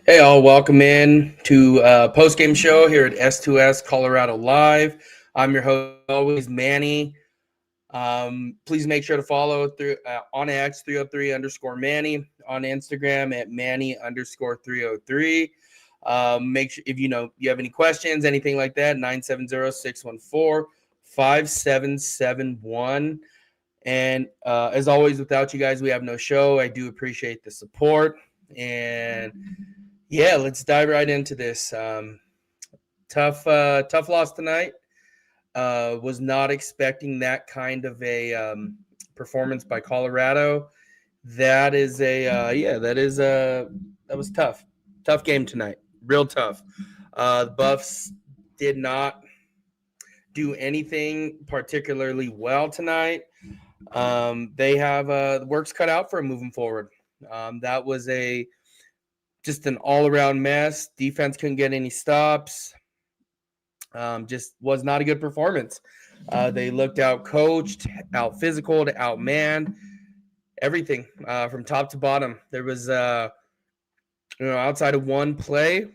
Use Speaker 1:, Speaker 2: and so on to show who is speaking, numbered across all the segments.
Speaker 1: Hey, all, welcome in to Postgame Show here at S2S Colorado Live. I'm your host, always, Manny. Please make sure to follow through on X 303_Manny, on Instagram at Manny_303. Make sure if you have any questions, anything like that, 970-614-5771. And as always, without you guys, we have no show. I do appreciate the support. And yeah, let's dive right into this. Tough loss tonight. Was not expecting that kind of a performance by Colorado. That was tough. Tough game tonight. Real tough. The Buffs did not do anything particularly well tonight. They have the work's cut out for them moving forward. That was just an all-around mess. Defense couldn't get any stops. Just was not a good performance. They looked out-coached, out-physicaled, out-manned, everything from top to bottom. There was, outside of one play,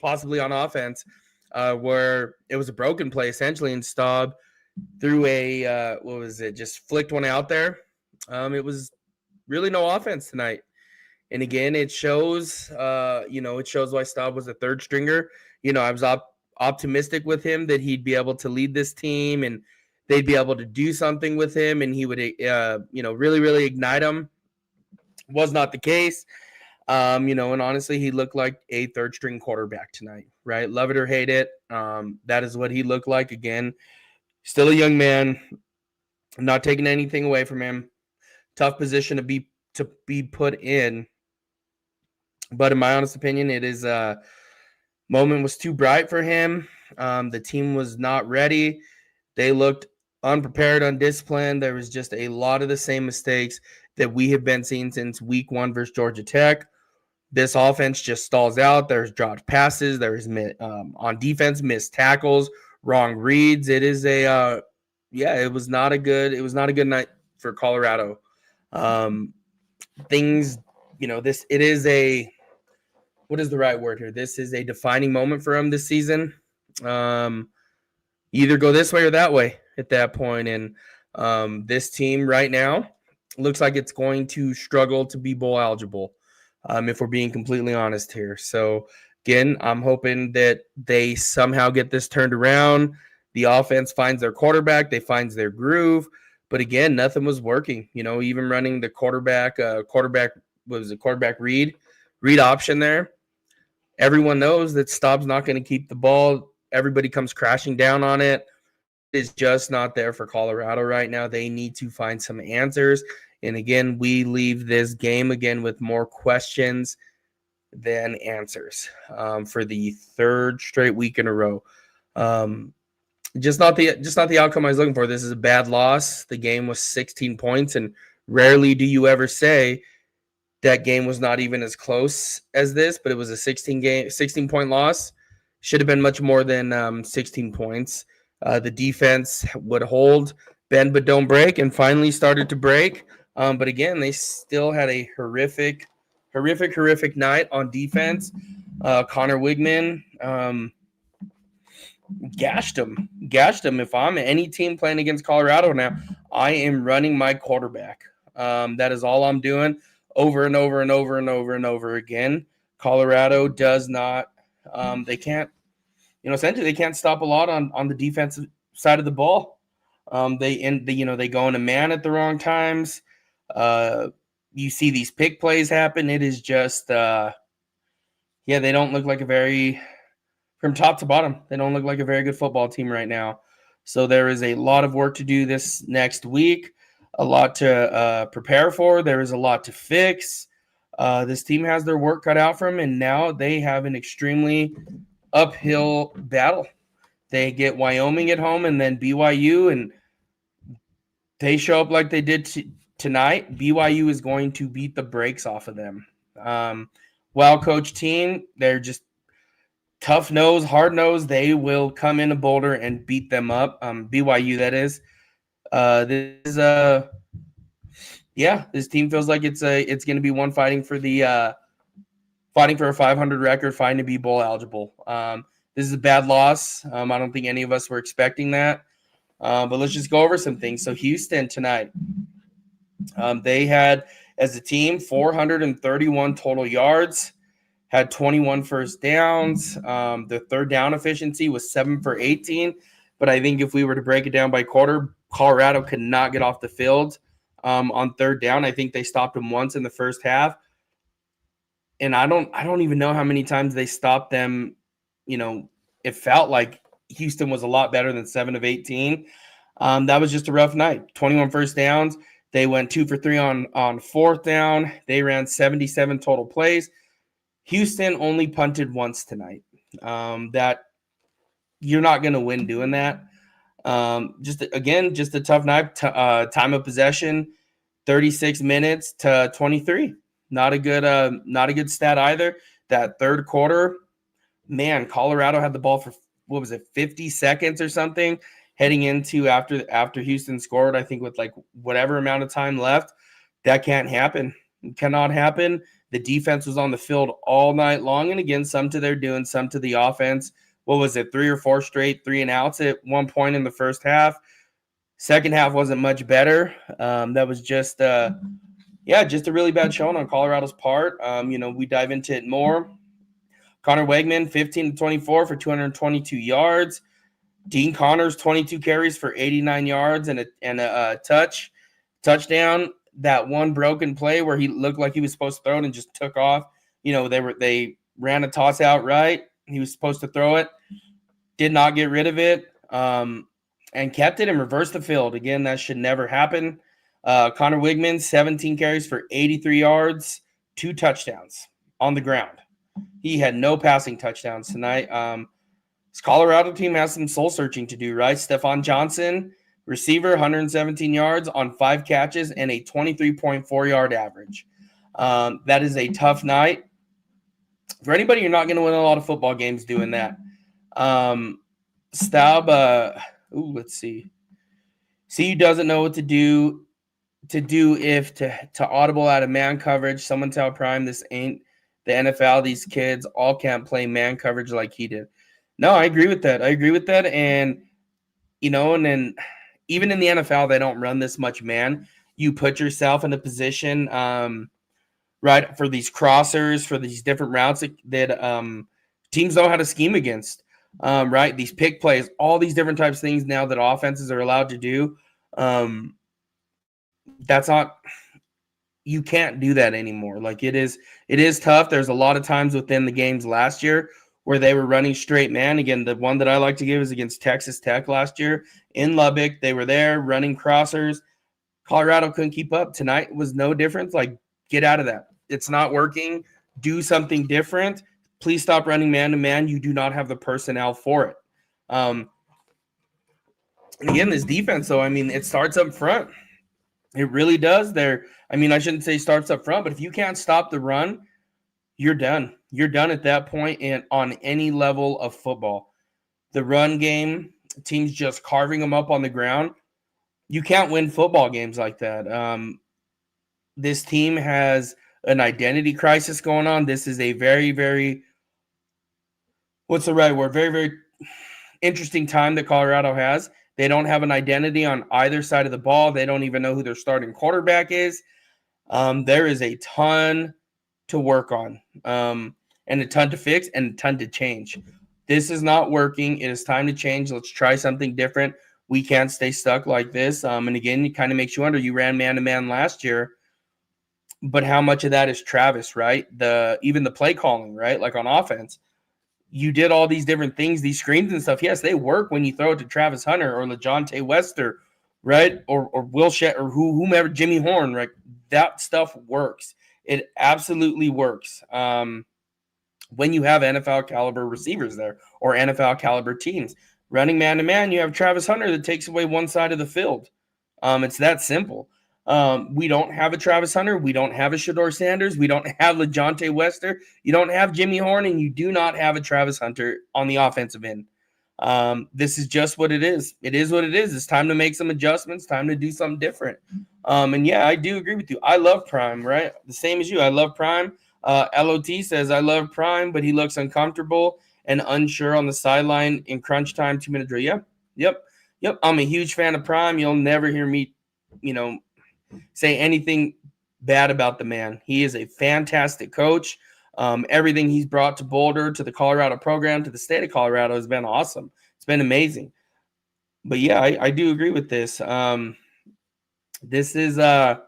Speaker 1: possibly on offense, where it was a broken play essentially, and Staub threw just flicked one out there. It was really no offense tonight. And again, it shows why Staub was a third stringer. I was optimistic with him that he'd be able to lead this team and they'd be able to do something with him and he would, really, really ignite him. Was not the case. And honestly, he looked like a third string quarterback tonight, right? Love it or hate it. That is what he looked like. Again, still a young man. I'm not taking anything away from him. Tough position to be put in. But in my honest opinion, it is moment was too bright for him. The team was not ready. They looked unprepared, undisciplined. There was just a lot of the same mistakes that we have been seeing since week 1 versus Georgia Tech. This offense just stalls out. There's dropped passes. There's on defense missed tackles, wrong reads. It is it was not a good night for Colorado. What is the right word here? This is a defining moment for him this season. Either go this way or that way at that point. And this team right now looks like it's going to struggle to be bowl eligible, if we're being completely honest here. So, again, I'm hoping that they somehow get this turned around. The offense finds their quarterback. They find their groove. But, again, nothing was working. Even running the quarterback read option there. Everyone knows that Staub's not going to keep the ball. Everybody comes crashing down on it. It's just not there for Colorado right now. They need to find some answers. And again, we leave this game again with more questions than answers for the third straight week in a row. Just not the outcome I was looking for. This is a bad loss. The game was 16 points, and rarely do you ever say that game was not even as close as this, but it was a 16-point loss. Should have been much more than 16 points. The defense would hold, bend but don't break, and finally started to break. But again, they still had a horrific night on defense. Connor Wigman gashed him. If I'm any team playing against Colorado now, I am running my quarterback. That is all I'm doing. Over and over and over and over and over again. Colorado does not. They can't. Essentially, they can't stop a lot on the defensive side of the ball. They go into man at the wrong times. You see these pick plays happen. It is just, they don't look like from top to bottom, they don't look like a very good football team right now. So there is a lot of work to do this next week. A lot to prepare for. There is a lot to fix. This team has their work cut out for them, and now they have an extremely uphill battle. They get Wyoming at home and then BYU, and they show up like they did tonight. BYU is going to beat the brakes off of them. Well-coached team. They're just tough nose, hard nose. They will come into Boulder and beat them up. BYU, that is. This is Yeah, this team feels like it's going to be one fighting for a 500 record, fighting to be bowl eligible. This is a bad loss. I don't think any of us were expecting that. But let's just go over some things. So Houston tonight, they had, as a team, 431 total yards, had 21 first downs. The third down efficiency was 7 for 18. But I think if we were to break it down by quarter, Colorado could not get off the field on third down. I think they stopped them once in the first half. And I don't even know how many times they stopped them. It felt like Houston was a lot better than 7 of 18. That was just a rough night. 21 first downs. They went 2 for 3 on fourth down. They ran 77 total plays. Houston only punted once tonight. That you're not going to win doing that. Just a tough night. Time of possession, 36 minutes to 23. Not a good stat either. That third quarter, man, Colorado had the ball for 50 seconds or something heading into after Houston scored, I think with like whatever amount of time left. That can't happen. It cannot happen. The defense was on the field all night long, and again, some to their doing, some to the offense. 3 or 4 straight 3-and-outs at one point in the first half. Second half wasn't much better. That was just a really bad showing on Colorado's part. We dive into it more. Connor Wegman, 15 to 24 for 222 yards. Dean Connors, 22 carries for 89 yards and a touchdown. That one broken play where he looked like he was supposed to throw it and just took off. They ran a toss out right. He was supposed to throw it, did not get rid of it, and kept it and reversed the field. Again, that should never happen. Connor Wigman, 17 carries for 83 yards, 2 touchdowns on the ground. He had no passing touchdowns tonight. This Colorado team has some soul searching to do, right? Stephon Johnson, receiver, 117 yards on 5 catches and a 23.4 yard average. That is a tough night. For anybody, you're not going to win a lot of football games doing that. Staub, let's see. CU doesn't know what to do if to audible out of man coverage. Someone tell Prime this ain't the NFL. These kids all can't play man coverage like he did. No, I agree with that. And, and then even in the NFL, they don't run this much man. You put yourself in a position, right, for these crossers, for these different routes that teams know how to scheme against, right? These pick plays, all these different types of things now that offenses are allowed to do. You can't do that anymore. Like it is tough. There's a lot of times within the games last year where they were running straight man. Again, the one that I like to give is against Texas Tech last year in Lubbock. They were there running crossers. Colorado couldn't keep up. Tonight was no different. Like, get out of that. It's not working. Do something different. Please stop running man-to-man. You do not have the personnel for it. And again, this defense, though, it starts up front. It really does. I shouldn't say starts up front, but if you can't stop the run, you're done. You're done at that point and on any level of football. The run game, teams just carving them up on the ground. You can't win football games like that. This team has an identity crisis going on. This is a very, very, what's the right word? Very, very interesting time that Colorado has. They don't have an identity on either side of the ball. They don't even know who their starting quarterback is. There is a ton to work on, and a ton to fix and a ton to change. This is not working. It is time to change. Let's try something different. We can't stay stuck like this. And again, it kind of makes you wonder. You ran man-to-man last year, but how much of that is Travis, right? Even the play calling, right? Like on offense, you did all these different things, these screens and stuff. Yes, they work when you throw it to Travis Hunter or LeJontay Wester, right? Or Will Shet or whomever, Jimmy Horn, right? That stuff works. It absolutely works. When you have NFL caliber receivers there or NFL caliber teams. Running man-to-man, you have Travis Hunter that takes away one side of the field. It's that simple. We don't have a Travis Hunter. We don't have a Shedeur Sanders. We don't have LeJontay Wester. You don't have Jimmy Horn, and you do not have a Travis Hunter on the offensive end. This is just what it is. It is what it is. It's time to make some adjustments, time to do something different. And yeah, I do agree with you. I love Prime, right? The same as you. I love Prime. LOT says, I love Prime, but he looks uncomfortable and unsure on the sideline in crunch time, 2-minute drill. Yep. I'm a huge fan of Prime. You'll never hear me, say anything bad about the man. He is a fantastic coach. Everything he's brought to Boulder, to the Colorado program, to the state of Colorado has been awesome. It's been amazing. But yeah, I do agree with this. This is they're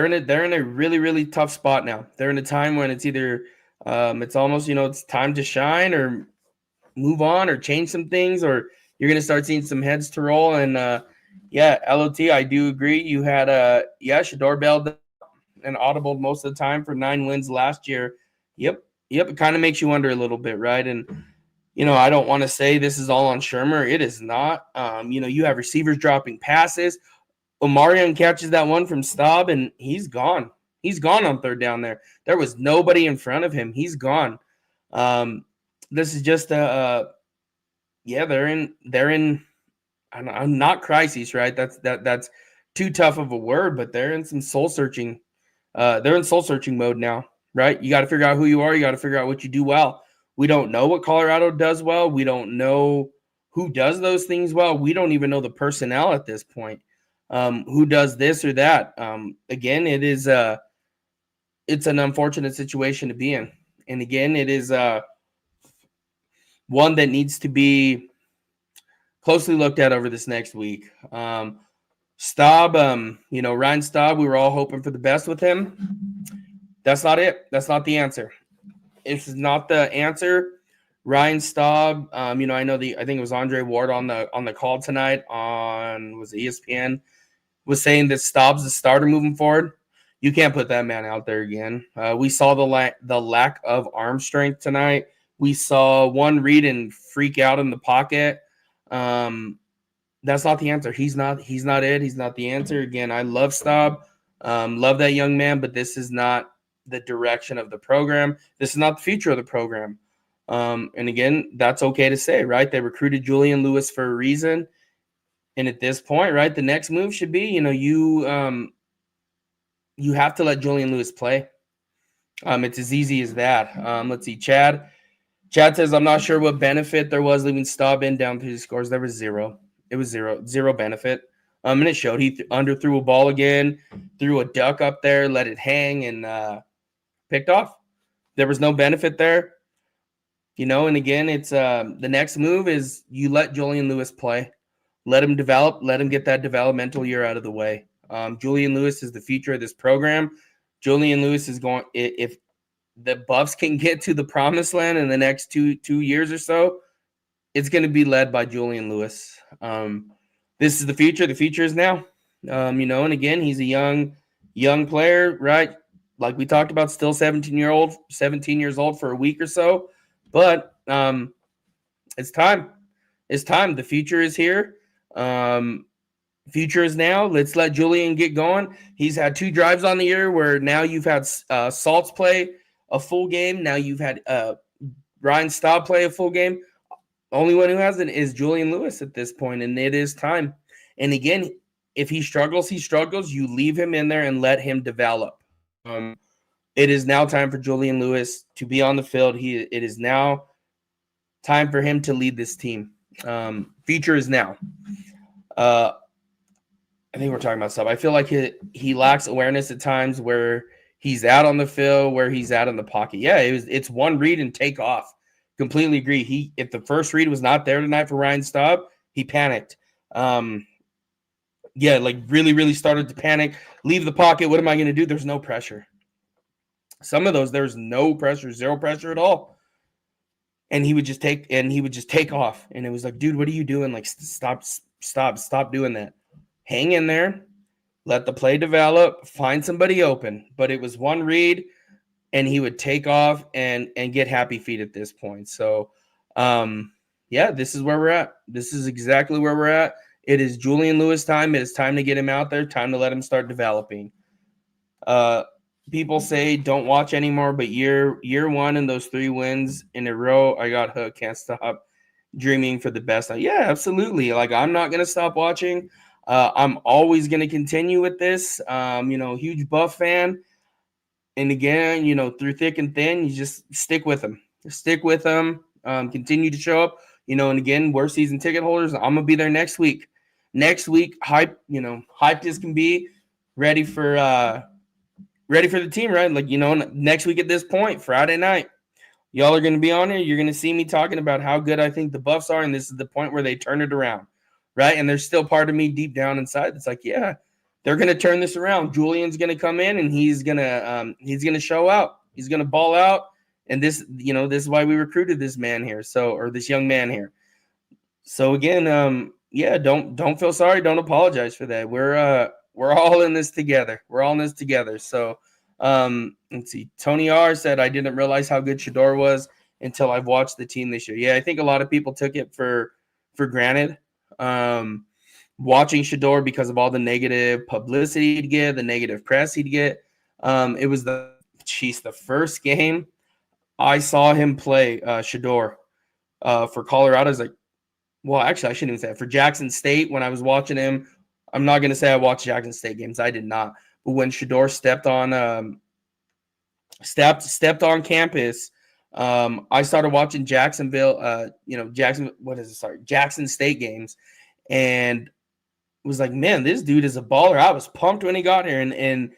Speaker 1: in a really, really tough spot now. They're in a time when it's either it's almost, it's time to shine or move on or change some things, or you're gonna start seeing some heads to roll. And yeah, LOT, I do agree. You had Shador Bell and audible most of the time for 9 wins last year. Yep. It kind of makes you wonder a little bit, right? And I don't want to say this is all on Shermer. It is not. You have receivers dropping passes. Omarion catches that one from Staub, and he's gone. He's gone on third down there. There was nobody in front of him. He's gone. This is just they're in I'm not crises, right? That's too tough of a word, but they're in some soul searching. They're in soul searching mode now, right? You got to figure out who you are. You got to figure out what you do well. We don't know what Colorado does well. We don't know who does those things well. We don't even know the personnel at this point. Who does this or that? Again, it's an unfortunate situation to be in. And again, it is one that needs to be closely looked at over this next week. Staub, Ryan Staub, we were all hoping for the best with him. That's not it. That's not the answer. This is not the answer. Ryan Staub, I think it was Andre Ward on the call tonight on ESPN, was saying that Staub's the starter moving forward. You can't put that man out there again. We saw the lack of arm strength tonight. We saw one read and freak out in the pocket. That's not the answer. He's not it. He's not the answer. Again, I love Staub. Love that young man, but this is not the direction of the program. This is not the future of the program. And again, that's okay to say, right? They recruited Julian Lewis for a reason. And at this point, right, the next move should be, you have to let Julian Lewis play. It's as easy as that. Let's see. Chad says, I'm not sure what benefit there was leaving Staub in down through the scores. There was zero. It was zero benefit. And it showed. He underthrew a ball again, threw a duck up there, let it hang, and picked off. There was no benefit there. And again, it's the next move is you let Julian Lewis play. Let him develop. Let him get that developmental year out of the way. Julian Lewis is the future of this program. Julian Lewis is going – if the Buffs can get to the promised land in the next two years or so, it's going to be led by Julian Lewis. This is the future. The future is now. And again, he's a young player, right? Like we talked about, still 17 years old for a week or so. But it's time. It's time. The future is here. Future is now. Let's let Julian get going. He's had 2 drives on the year where now you've had Salts play a full game. Now you've had Ryan Staub play a full game. Only one who hasn't is Julian Lewis at this point, and it is time. And again, if he struggles, you leave him in there and let him develop. It is now time for Julian Lewis to be on the field. It is now time for him to lead this team. Future is now. I think we're talking about stuff. I feel like he lacks awareness at times where he's out on the field, where he's out in the pocket. Yeah, it's one read and take off. Completely agree. If the first read was not there tonight for Ryan Staub, he panicked. Really, really started to panic. Leave the pocket. What am I going to do? There's no pressure. Some of those, there's no pressure, zero pressure at all. And he would just take off. And it was like, dude, what are you doing? Like, stop doing that. Hang in there. Let the play develop. Find somebody open. But it was one read, and he would take off and get happy feet at this point. So, this is where we're at. This is exactly where we're at. It is Julian Lewis time. It is time to get him out there. Time to let him start developing. People say don't watch anymore, but year one and those 3 wins in a row, I got hooked. Can't stop. dreaming for the best. Yeah, absolutely. Like, I'm not going to stop watching. I'm always going to continue with this. Huge Buff fan. And again, through thick and thin, you just stick with them. Stick with them. Continue to show up. And again, we're season ticket holders. I'm gonna be there next week. Next week, hyped as can be, ready for the team, right? Like, next week at this point, Friday night, y'all are gonna be on here. You're gonna see me talking about how good I think the Buffs are, and this is the point where they turn it around, right? And there's still part of me deep down inside that's like, yeah, they're going to turn this around. Julian's going to come in and he's going to show out. He's going to ball out. And this is why we recruited this man here. Or this young man here. So again, don't feel sorry. Don't apologize for that. We're all in this together. We're all in this together. So, let's see. Tony R said, I didn't realize how good Shador was until I've watched the team this year. Yeah, I think a lot of people took it for granted. Watching Shador because of all the negative publicity he'd get, the negative press he'd get. It was the first game I saw him play Shador for Colorado. I was like, well, actually, I shouldn't even say that. For Jackson State, when I was watching him, I'm not going to say I watched Jackson State games. I did not. But when Shador stepped on campus, I started watching Jackson State games, and was like, man, this dude is a baller. I was pumped when he got here, and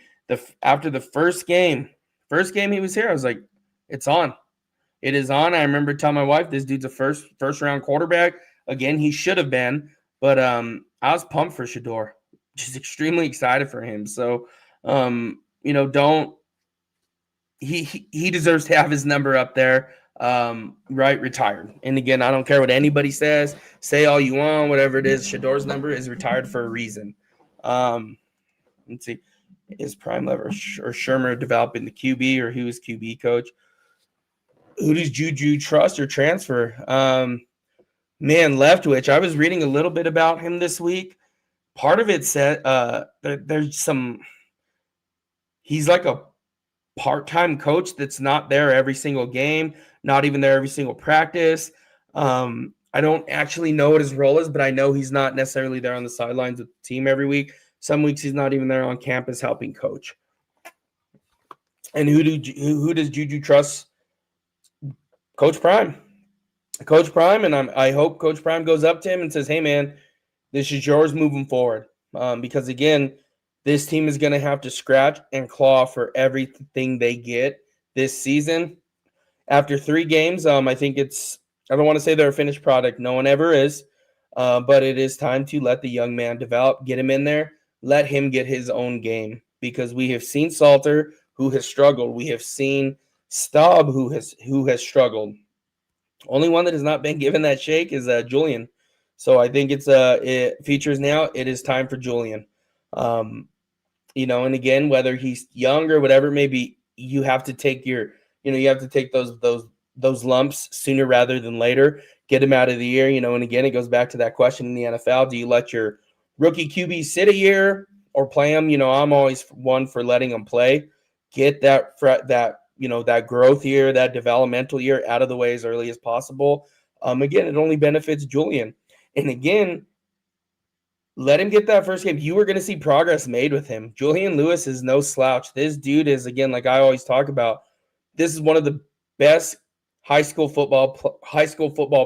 Speaker 1: after the first game he was here, I was like, it's on. It is on. I remember telling my wife, this dude's a first round quarterback. Again, he should have been, but I was pumped for Shador. Just extremely excited for him. So, don't he deserves to have his number up there. Right, retired. And again, I don't care what anybody says. Say all you want, whatever it is. Shador's number is retired for a reason. Let's see. Is Prime Lever or Shermer developing the QB, or he was QB coach? Who does Juju trust or transfer? Man, Leftwich. I was reading a little bit about him this week. Part of it said there's some. He's like a part-time coach that's not there every single game, not even there every single practice. I don't actually know what his role is, but I know he's not necessarily there on the sidelines with the team every week. Some weeks he's not even there on campus helping coach. And who does Juju trust? Coach Prime. And I hope Coach Prime goes up to him and says, hey, man, this is yours moving forward. Because, again, this team is going to have to scratch and claw for everything they get this season. After 3 games, I think I don't want to say they're a finished product. No one ever is. But it is time to let the young man develop, get him in there, let him get his own game. Because we have seen Salter, who has struggled. We have seen Staub, who has struggled. Only one that has not been given that shake is Julian. So I think it features now. It is time for Julian. And again, whether he's young or whatever it may be, you have to take those lumps sooner rather than later. Get him out of the year, and again, it goes back to that question in the NFL. Do you let your rookie QB sit a year or play him? I'm always one for letting him play. Get that growth year, that developmental year out of the way as early as possible. Again, it only benefits Julian. And again, let him get that first game. You are going to see progress made with him. Julian Lewis is no slouch. This dude is, again, like I always talk about, this is one of the best high school football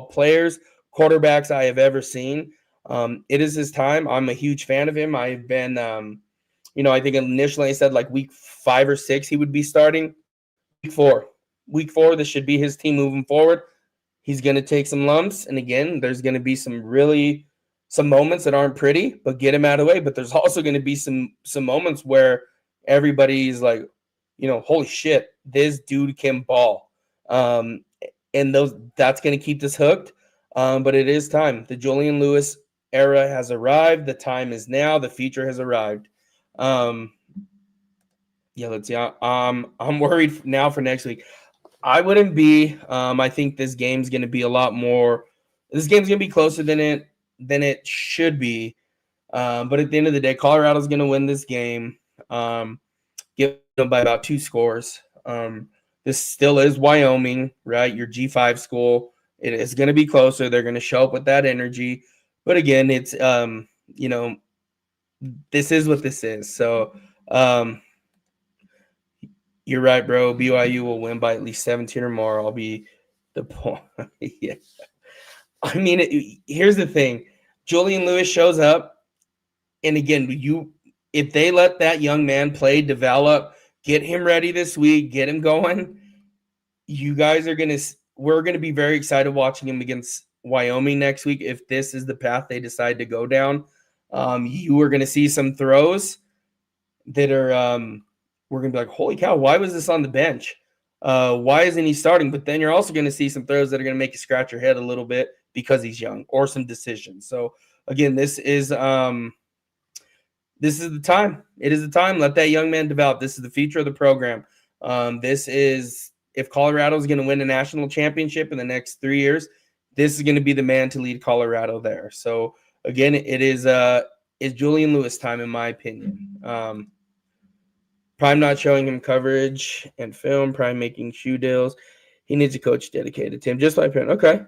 Speaker 1: players, quarterbacks I have ever seen. It is his time. I'm a huge fan of him. I've been, I think initially I said like week 5 or 6 he would be starting. Week four, this should be his team moving forward. He's going to take some lumps. And again, there's going to be some moments that aren't pretty, but get him out of the way. But there's also going to be some moments where everybody's like, holy shit, this dude can ball. And that's going to keep this hooked. But it is time. The Julian Lewis era has arrived. The time is now. The future has arrived. Let's see. I'm worried now for next week. I wouldn't be. I think this game's going to be a lot more. This game's going to be closer than it should be. But at the end of the day, Colorado's going to win this game. Give them by about 2 scores. This still is Wyoming, right? Your G5 school. It is going to be closer. They're going to show up with that energy. But again, it's this is what this is. So you're right, bro. BYU will win by at least 17 or more. I'll be the point. Yeah. I mean, here's the thing. Julian Lewis shows up, and again, if they let that young man play, develop, get him ready this week, get him going, we're gonna be very excited watching him against Wyoming next week. If this is the path they decide to go down, you are gonna see some throws that are we're gonna be like, holy cow, why was this on the bench? Why isn't he starting? But then you're also gonna see some throws that are gonna make you scratch your head a little bit because he's young, or some decisions. So again, this is the time. It is the time. Let that young man develop. This is the future of the program. This is, if Colorado is going to win a national championship in the next 3 years, this is going to be the man to lead Colorado there. So again, it's Julian Lewis time, in my opinion. Prime not showing him coverage and film. Prime making shoe deals. He needs a coach dedicated to him. Just my opinion. Okay,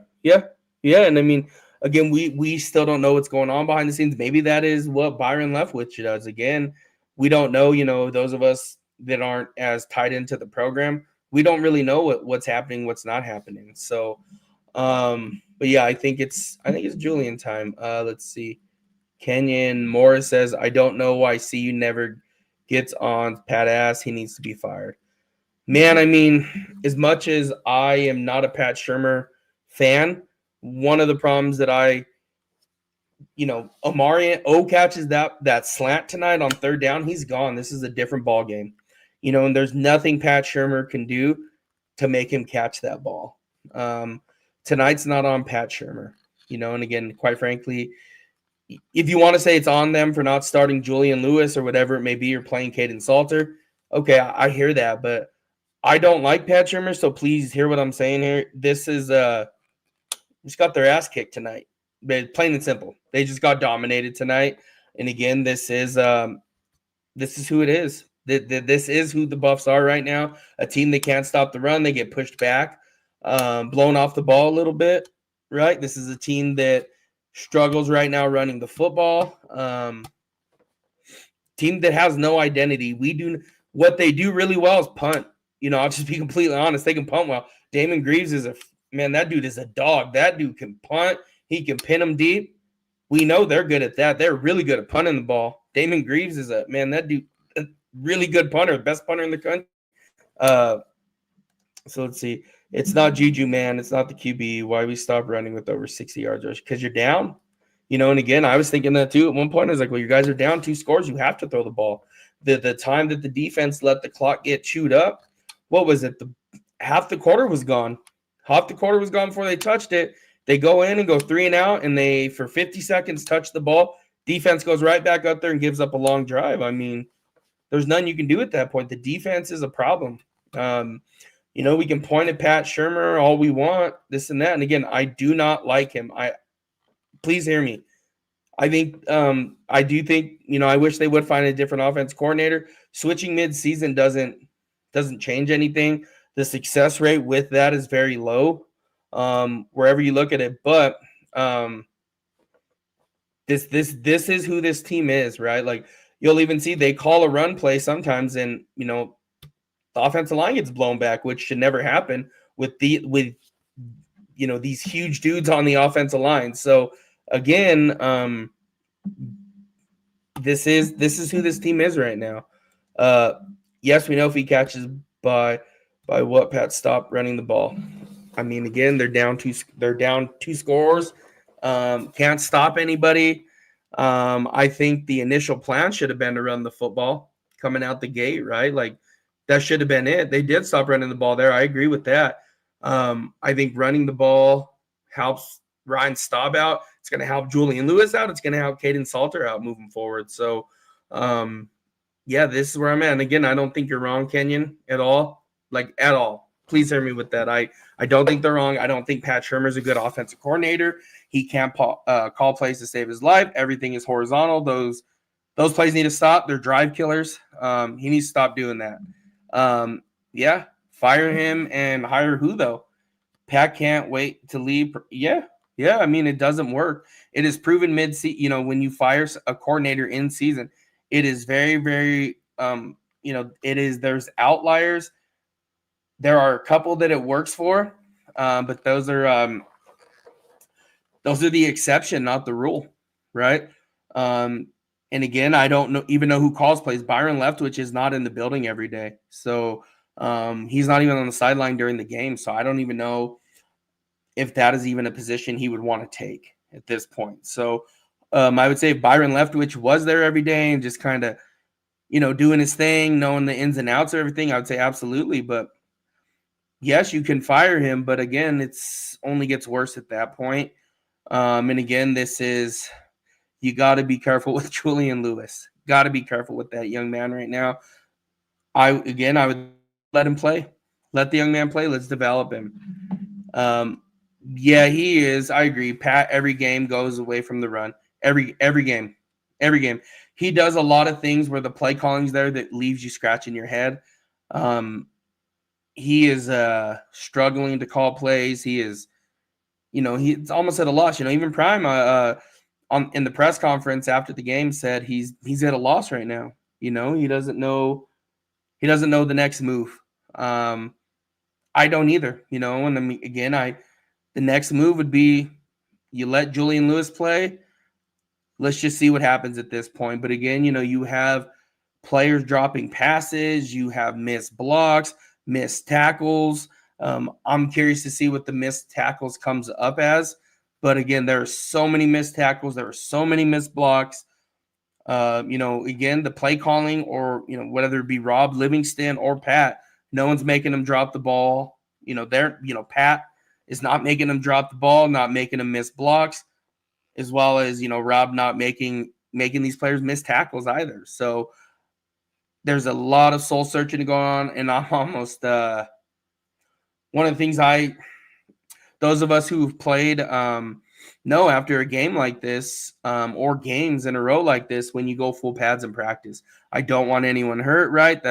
Speaker 1: yeah, and I mean, again, we still don't know what's going on behind the scenes. Maybe that is what Byron Leftwich does. Again, we don't know. Those of us that aren't as tied into the program, we don't really know what's happening, what's not happening. So, but yeah, I think it's Julian time. Let's see. Kenyon Morris says, I don't know why CU never gets on Pat ass. He needs to be fired. Man, I mean, as much as I am not a Pat Shurmur fan, one of the problems that Amari catches that slant tonight on third down, he's gone. This is a different ball game. And there's nothing Pat Shurmur can do to make him catch that ball. Tonight's not on Pat Shurmur. And again, quite frankly, if you want to say it's on them for not starting Julian Lewis or whatever it may be, or playing Caden Salter, okay, I hear that, but I don't like Pat Shurmur, so please hear what I'm saying here. This is just got their ass kicked tonight. Plain and simple. They just got dominated tonight. And again, this is who it is. This is who the Buffs are right now. A team that can't stop the run. They get pushed back, blown off the ball a little bit, right? This is a team that struggles right now running the football. Team that has no identity. What they do really well is punt. I'll just be completely honest. They can punt well. Damon Greaves is that dude is a dog. That dude can punt. He can pin them deep. We know they're good at that. They're really good at punting the ball. Damon Greaves is that dude, a really good punter, best punter in the country. So let's see. It's not Juju, man. It's not the QB. Why we stop running with over 60 yards rush? Because you're down. And again, I was thinking that too. At one point, I was like, well, you guys are down 2 scores. You have to throw the ball. The time that the defense let the clock get chewed up, what was it? Half the quarter was gone. Half the quarter was gone before they touched it. They go in and go 3 and out, and they, for 50 seconds, touch the ball. Defense goes right back up there and gives up a long drive. I mean, there's nothing you can do at that point. The defense is a problem. We can point at Pat Shurmur all we want, this and that. And again, I do not like him. Please hear me. I do think, I wish they would find a different offense coordinator. Switching mid-season doesn't change anything. The success rate with that is very low, wherever you look at it. But this is who this team is, right? Like, you'll even see they call a run play sometimes, and the offensive line gets blown back, which should never happen with these huge dudes on the offensive line. So again, this is who this team is right now. Yes, we know if he catches by what, Pat, stop running the ball. I mean, again, they're down 2 scores. Can't stop anybody. I think the initial plan should have been to run the football coming out the gate, right? Like, that should have been it. They did stop running the ball there. I agree with that. I think running the ball helps Ryan Staub out. It's going to help Julian Lewis out. It's going to help Caden Salter out moving forward. So, this is where I'm at. And again, I don't think you're wrong, Kenyon, at all. Like, at all. Please hear me with that. I don't think they're wrong. I don't think Pat Shurmur is a good offensive coordinator. He can't call plays to save his life. Everything is horizontal. Those plays need to stop. They're drive killers. He needs to stop doing that. Fire him and hire who, though? Pat can't wait to leave. Yeah. I mean, it doesn't work. It is proven mid-season. When you fire a coordinator in season, it is very, very. It is. There's outliers. There are a couple that it works for, but those are the exception, not the rule, right? And again, I don't even know who calls plays. Byron Leftwich is not in the building every day, so he's not even on the sideline during the game. So I don't even know if that is even a position he would want to take at this point. So I would say if Byron Leftwich was there every day and just kind of, doing his thing, knowing the ins and outs of everything, I would say absolutely. But yes, you can fire him, but again, it's only gets worse at that point. And again, you got to be careful with Julian Lewis. Got to be careful with that young man right now. I would let him play. Let the young man play. Let's develop him. Yeah, he is. I agree. Pat, every game goes away from the run. Every game. He does a lot of things where the play calling's there that leaves you scratching your head. He is struggling to call plays. He is, he's almost at a loss. Even Prime in the press conference after the game said he's at a loss right now. He doesn't know the next move. I don't either. And again, the next move would be you let Julian Lewis play. Let's just see what happens at this point. But again, you have players dropping passes, you have missed blocks, missed tackles. I'm curious to see what the missed tackles comes up as. But again, there are so many missed tackles. There are so many missed blocks. Again, the play calling or, whether it be Rob Livingston or Pat, no one's making them drop the ball. Pat is not making them drop the ball, not making them miss blocks, as well as, Rob not making these players miss tackles either. So there's a lot of soul searching to go on. And I'm almost one of the things those of us who've played know after a game like this or games in a row like this, when you go full pads in practice, I don't want anyone hurt, right?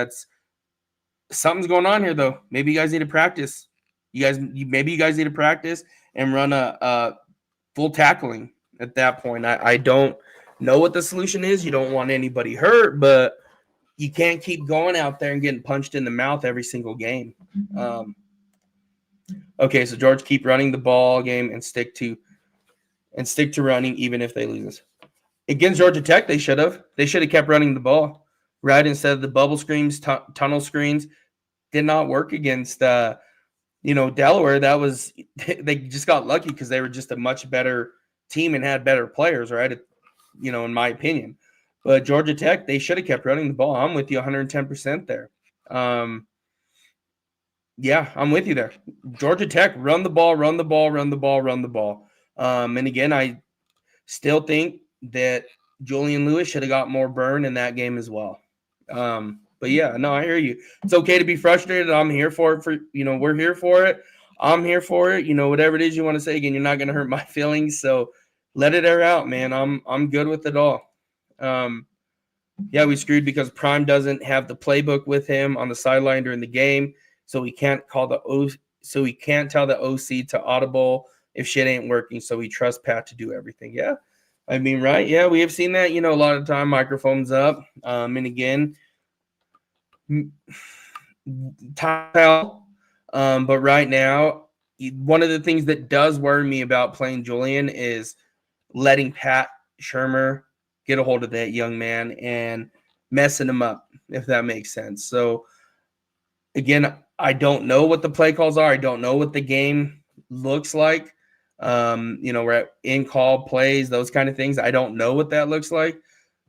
Speaker 1: Something's going on here, though. Maybe you guys need to practice. Maybe you guys need to practice and run a full tackling at that point. I don't know what the solution is. You don't want anybody hurt, but you can't keep going out there and getting punched in the mouth every single game. Okay, so George, keep running the ball game and stick to running even if they lose this. Against Georgia Tech, they should have kept running the ball, right? Instead of the bubble screens, tunnel screens. Did not work against Delaware. That was they just got lucky because they were just a much better team and had better players, right? In my opinion. But Georgia Tech, they should have kept running the ball. I'm with you 110% there. Yeah, I'm with you there. Georgia Tech, run the ball. And again, I still think that Julian Lewis should have got more burn in that game as well. But yeah, no, I hear you. It's okay to be frustrated. I'm here for it. We're here for it. I'm here for it. Whatever it is you want to say. Again, you're not going to hurt my feelings, so let it air out, man. I'm good with it all. Yeah, we screwed because Prime doesn't have the playbook with him on the sideline during the game, so he can't tell the OC to audible if shit ain't working. So we trust Pat to do everything. Yeah, I mean, right? Yeah, we have seen that. A lot of the time, microphones up, and again, time. But right now, one of the things that does worry me about playing Julian is letting Pat Shermer get a hold of that young man and messing him up, if that makes sense. So again, I don't know what the play calls are. I don't know what the game looks like. We're at in-call plays, those kind of things. I don't know what that looks like.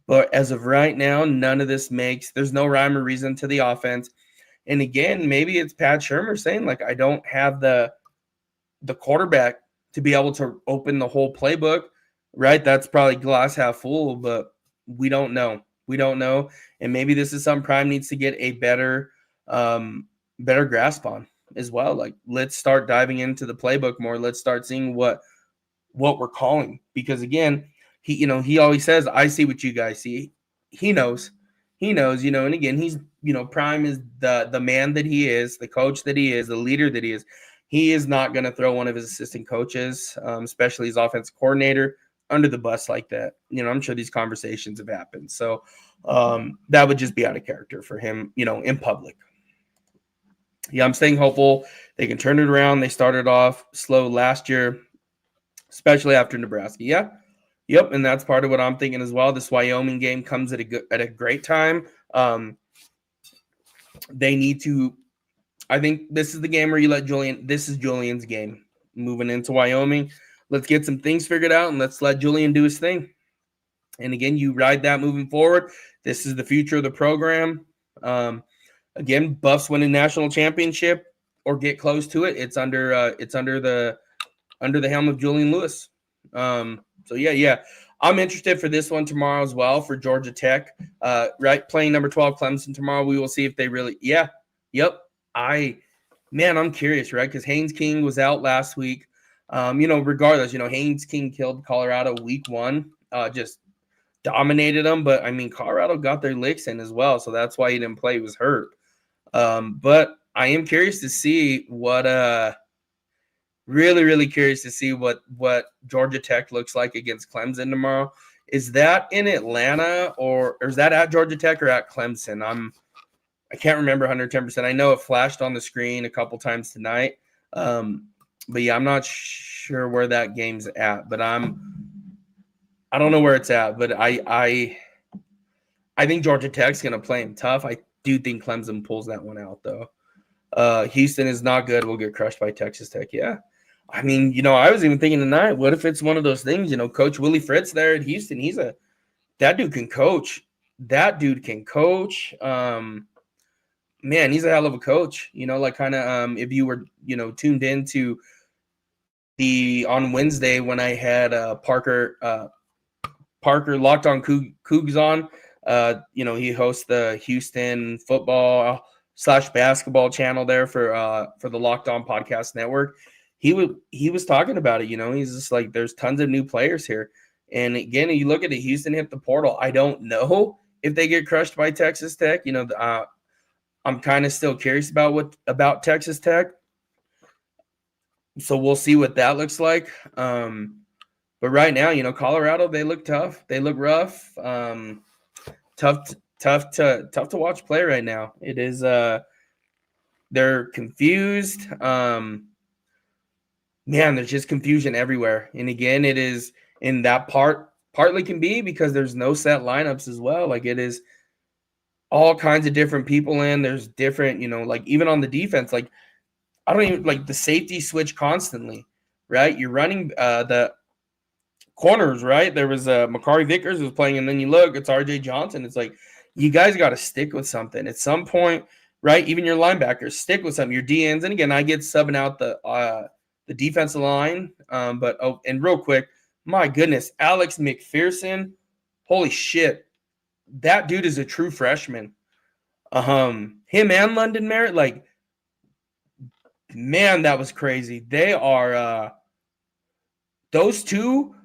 Speaker 1: But as of right now, none of this there's no rhyme or reason to the offense. And again, maybe it's Pat Shermer saying, I don't have the quarterback to be able to open the whole playbook, right? That's probably glass half full, but we don't know. And maybe this is something Prime needs to get a better grasp on as well. Let's start diving into the playbook more. Let's start seeing what we're calling, because again, he always says, I see what you guys see. He knows, and again, he's, Prime is the man that he is, the coach that he is, the leader that he is. he is not going to throw one of his assistant coaches, especially his offensive coordinator, under the bus like that. I'm sure these conversations have happened. So that would just be out of character for him, in public. Yeah, I'm staying hopeful. They can turn it around. They started off slow last year, especially after Nebraska. Yeah. Yep, and that's part of what I'm thinking as well. This Wyoming game comes at a great time. They need to – I think this is the game where you let Julian – this is Julian's game moving into Wyoming. Let's get some things figured out, and let's let Julian do his thing. And, again, you ride that moving forward. This is the future of the program. Again, Buffs win a national championship or get close to it. It's under the helm of Julian Lewis. So, yeah. I'm interested for this one tomorrow as well for Georgia Tech. Right, playing number 12 Clemson tomorrow. We will see if they really – yeah, yep. I'm curious, right, because Haynes King was out last week. Regardless, Haynes King killed Colorado week 1, just dominated them. But, Colorado got their licks in as well, so that's why he didn't play. He was hurt. But I am curious to see what really, really curious to see what Georgia Tech looks like against Clemson tomorrow. Is that in Atlanta or is that at Georgia Tech or at Clemson? I can't remember 110%. I know it flashed on the screen a couple times tonight. But yeah, I'm not sure where that game's at, but I don't know where it's at, but I think Georgia Tech's going to play him tough. I do think Clemson pulls that one out though. Houston is not good. We'll get crushed by Texas Tech. Yeah. I was even thinking tonight, what if it's one of those things, Coach Willie Fritz there at Houston, that dude can coach. Man, he's a hell of a coach, if you were, tuned into on Wednesday when I had Parker Locked On Cougs on, he hosts the Houston football / basketball channel there for the Locked On Podcast Network. He was talking about it, he's just like, there's tons of new players here. And again, you look at it, Houston hit the portal. I don't know if they get crushed by Texas Tech. I'm kind of still curious about Texas Tech. So we'll see what that looks like. But right now, Colorado, they look tough. They look rough. Tough to watch play right now. It is they're confused. Man, there's just confusion everywhere. And again, it is in that partly can be because there's no set lineups as well. Like it is all kinds of different people in. There's different, like even on the defense, like I don't even like the safety switch constantly, right? You're running the corners, right? There was Makari Vickers was playing, and then you look, it's RJ Johnson. It's like you guys got to stick with something at some point, right? Even your linebackers stick with something. Your DNs, and again, I get subbing out the defensive line, and real quick, my goodness, Alex McPherson, holy shit, that dude is a true freshman. Him and London Merritt, like, man, that was crazy. They are those two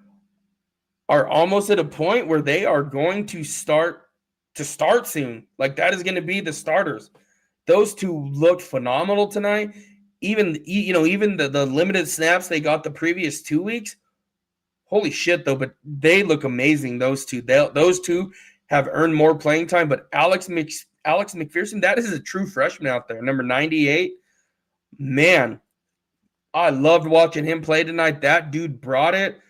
Speaker 1: are almost at a point where they are going to start soon. Like that is going to be the starters. Those two looked phenomenal tonight. Even the limited snaps they got the previous 2 weeks. Holy shit, though! But they look amazing. Those two, those two have earned more playing time. But Alex McPherson, that is a true freshman out there, number 98. Man, I loved watching him play tonight. That dude brought it.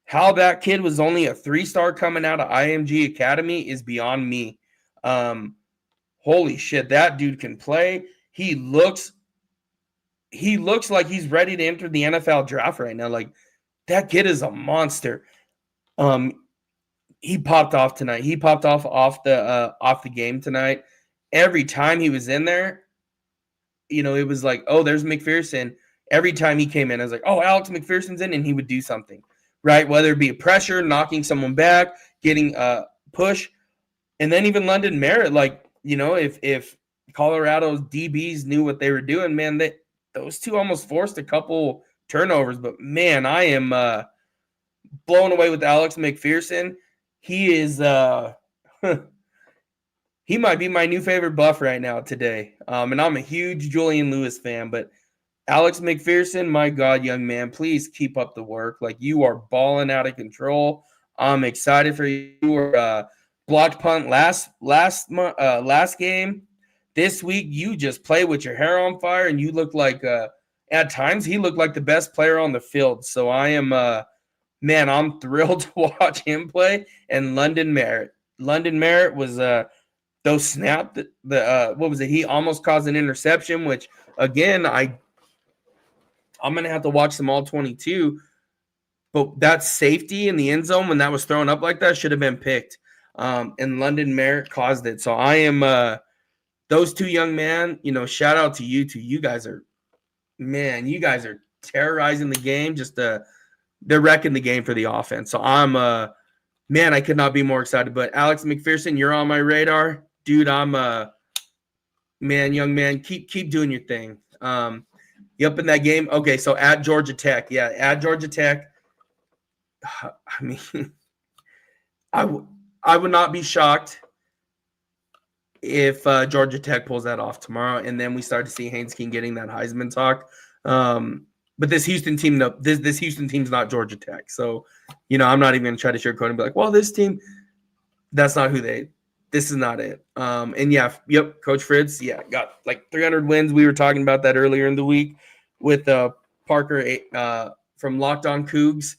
Speaker 1: How that kid was only a 3-star coming out of IMG Academy is beyond me. Holy shit, that dude can play. He looks like he's ready to enter the NFL draft right now. Like that kid is a monster. He popped off tonight. He popped off the game tonight. Every time he was in there, it was like, oh, there's McPherson. Every time he came in, I was like, oh, Alex McPherson's in, and he would do something, right? Whether it be a pressure, knocking someone back, getting a push, and then even London Merritt, like, if Colorado's DBs knew what they were doing, man, those two almost forced a couple turnovers. But, man, I am blown away with Alex McPherson. He is he might be my new favorite Buff right now today. And I'm a huge Julian Lewis fan, but Alex McPherson, my God, young man, please keep up the work. Like, you are balling out of control. I'm excited for you. You were blocked punt last game. This week, you just play with your hair on fire, and you look like at times he looked like the best player on the field. So I am man, I'm thrilled to watch him play. And London Merritt was those snap the what was it? He almost caused an interception, which again I'm gonna have to watch them all 22. But that safety in the end zone when that was thrown up like that should have been picked. And London Merritt caused it. So I am those two young men, shout out to you two. You guys are terrorizing the game. Just they're wrecking the game for the offense. So I'm man, I could not be more excited. But Alex McPherson, you're on my radar. Dude, I'm man, young man, keep doing your thing. You up in that game? Okay, so at Georgia Tech. Yeah, at Georgia Tech. I mean, I would not be shocked if Georgia Tech pulls that off tomorrow, and then we start to see Haynes King getting that Heisman talk. But this Houston team, no, this Houston team's not Georgia Tech. So, I'm not even going to try to sugarcoat and be like, well, this team, that's not who this is not it. And yeah, yep, Coach Fritz, yeah, got like 300 wins. We were talking about that earlier in the week with Parker from Locked On Cougs.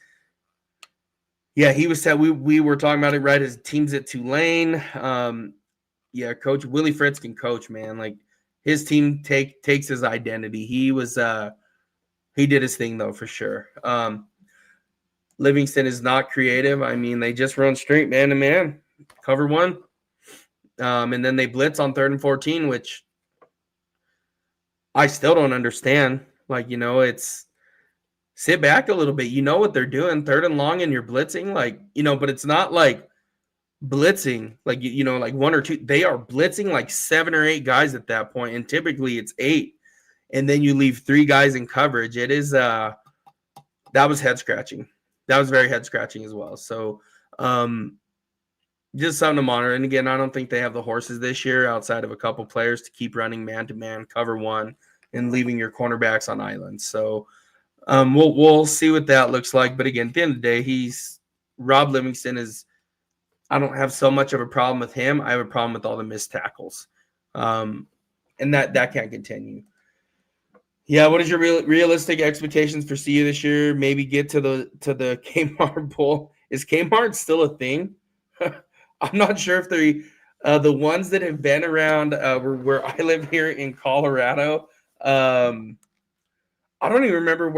Speaker 1: Yeah, he was said we were talking about it, right? His team's at Tulane. Yeah, Coach Willie Fritz can coach, man. Like his team takes his identity. He was he did his thing though for sure. Livingston is not creative. I mean, they just run straight man to man, cover one, and then they blitz on 3rd and 14, which I still don't understand. Like it's sit back a little bit. You know what they're doing, 3rd and long, and you're blitzing, like but it's not like blitzing like like 1 or 2. They are blitzing like 7 or 8 guys at that point, and typically it's 8, and then you leave 3 guys in coverage. It is that was head scratching. That was very head scratching as well. So just something to monitor. And again, I don't think they have the horses this year outside of a couple players to keep running man to man, cover one, and leaving your cornerbacks on islands. So we'll see what that looks like. But again, at the end of the day, Rob Livingston is. I don't have so much of a problem with him. I have a problem with all the missed tackles, and that can't continue. Yeah, what is your realistic expectations for CU this year? Maybe get to the Kmart Bowl. Is Kmart still a thing? I'm not sure if the ones that have been around where I live here in Colorado. I don't even remember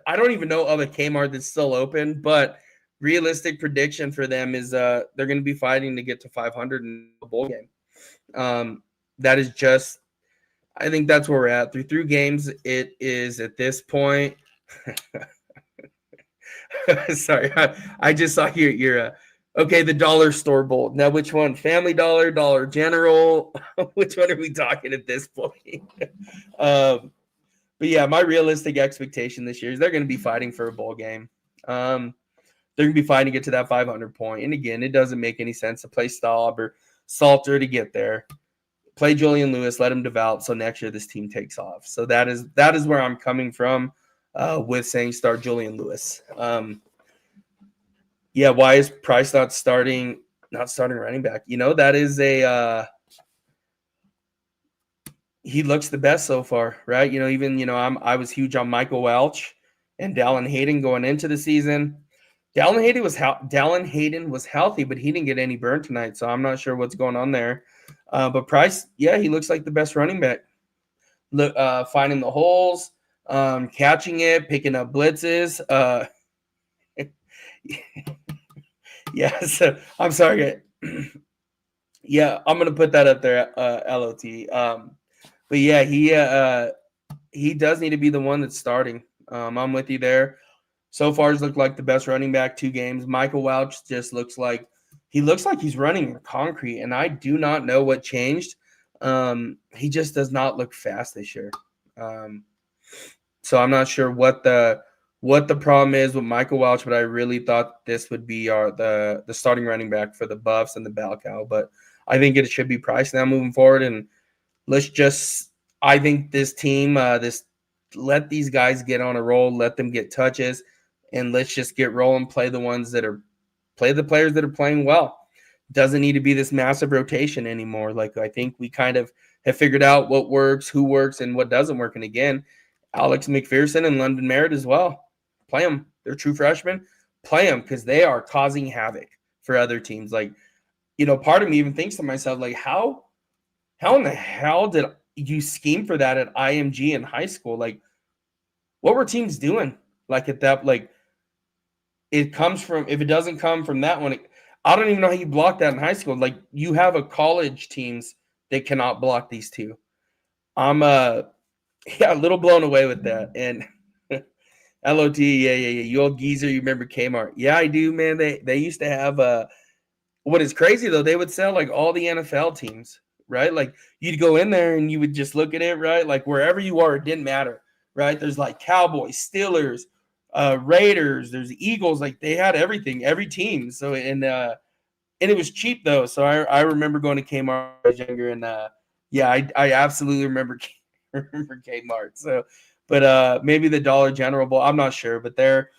Speaker 1: I don't even know of a Kmart that's still open, but realistic prediction for them is they're going to be fighting to get to 500 in the bowl game. That is just, I think that's where we're at. Through games, it is at this point. Sorry, I just saw your okay, the dollar store bowl. Now, which one? Family Dollar, Dollar General? Which one are we talking at this point? But yeah, my realistic expectation this year is they're going to be fighting for a bowl game. They're going to be fighting to get to that 500 point. And again, it doesn't make any sense to play Staub or Salter to get there. Play Julian Lewis, let him develop so next year this team takes off. So that is where I'm coming from with saying start Julian Lewis. Yeah, why is Price not starting running back? That is he looks the best so far, right? Even I was huge on Michael Welch and Dallin Hayden going into the season. Dallin Hayden was healthy, but he didn't get any burn tonight, so I'm not sure what's going on there. But Price, yeah, he looks like the best running back. Finding the holes, catching it, picking up blitzes. Yeah, so I'm sorry. Yeah, I'm gonna put that up there, LOT. But yeah, he does need to be the one that's starting. I'm with you there. So far, he's looked like the best running back 2 games. Michael Welch just looks like he's running in concrete, and I do not know what changed. He just does not look fast this year. So I'm not sure what the problem is with Michael Welch, but I really thought this would be the starting running back for the Buffs and the Bell Cow. But I think it should be Price now moving forward. And I think this team, let these guys get on a roll, let them get touches, and let's just get rolling. Play the players that are playing well. Doesn't need to be this massive rotation anymore. Like I think we kind of have figured out what works, who works, and what doesn't work. And again, Alex McPherson and London Merritt as well. Play them. They're true freshmen. Play them because they are causing havoc for other teams. Like, part of me even thinks to myself, like, how in the hell did you scheme for that at IMG in high school? Like, what were teams doing? Like at that, like it comes from, if it doesn't come from that one, I don't even know how you block that in high school. Like you have a college teams that cannot block these two. I'm a little blown away with that. And LOT, yeah. You old geezer, you remember Kmart? Yeah, I do, man. They used to have what is crazy though, they would sell like all the NFL teams, right? Like you'd go in there and you would just look at it, right? Like wherever you are, it didn't matter, right? There's like Cowboys, Steelers, Raiders, there's Eagles, like they had everything, every team. So and it was cheap though. So I remember going to Kmart when I was younger, and I absolutely remember Kmart. So, but maybe the Dollar General Bowl, I'm not sure, but they're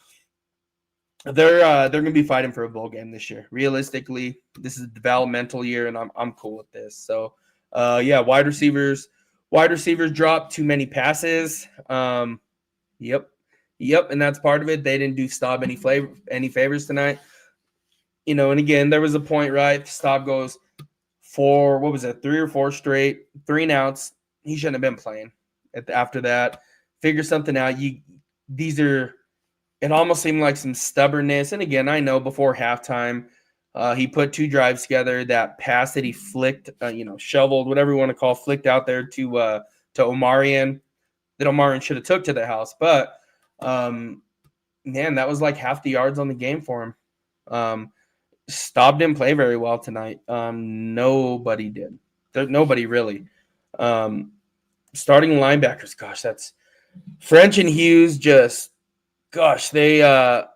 Speaker 1: going to be fighting for a bowl game this year. Realistically, this is a developmental year, and I'm cool with this. So, wide receivers dropped too many passes. Yep, and that's part of it. They didn't do Staub any favors tonight. And again, there was a point, right? Staub goes for, what was it, 3 or 4 straight 3-and-outs. He shouldn't have been playing. After that, figure something out. It almost seemed like some stubbornness. And again, I know before halftime, he put 2 drives together. That pass that he flicked, shoveled, whatever you want to call, flicked out there to Omarion, that Omarion should have took to the house. But, man, that was like half the yards on the game for him. Staub didn't play very well tonight. Nobody did. Nobody really. Starting linebackers, gosh, that's French and Hughes just – gosh, I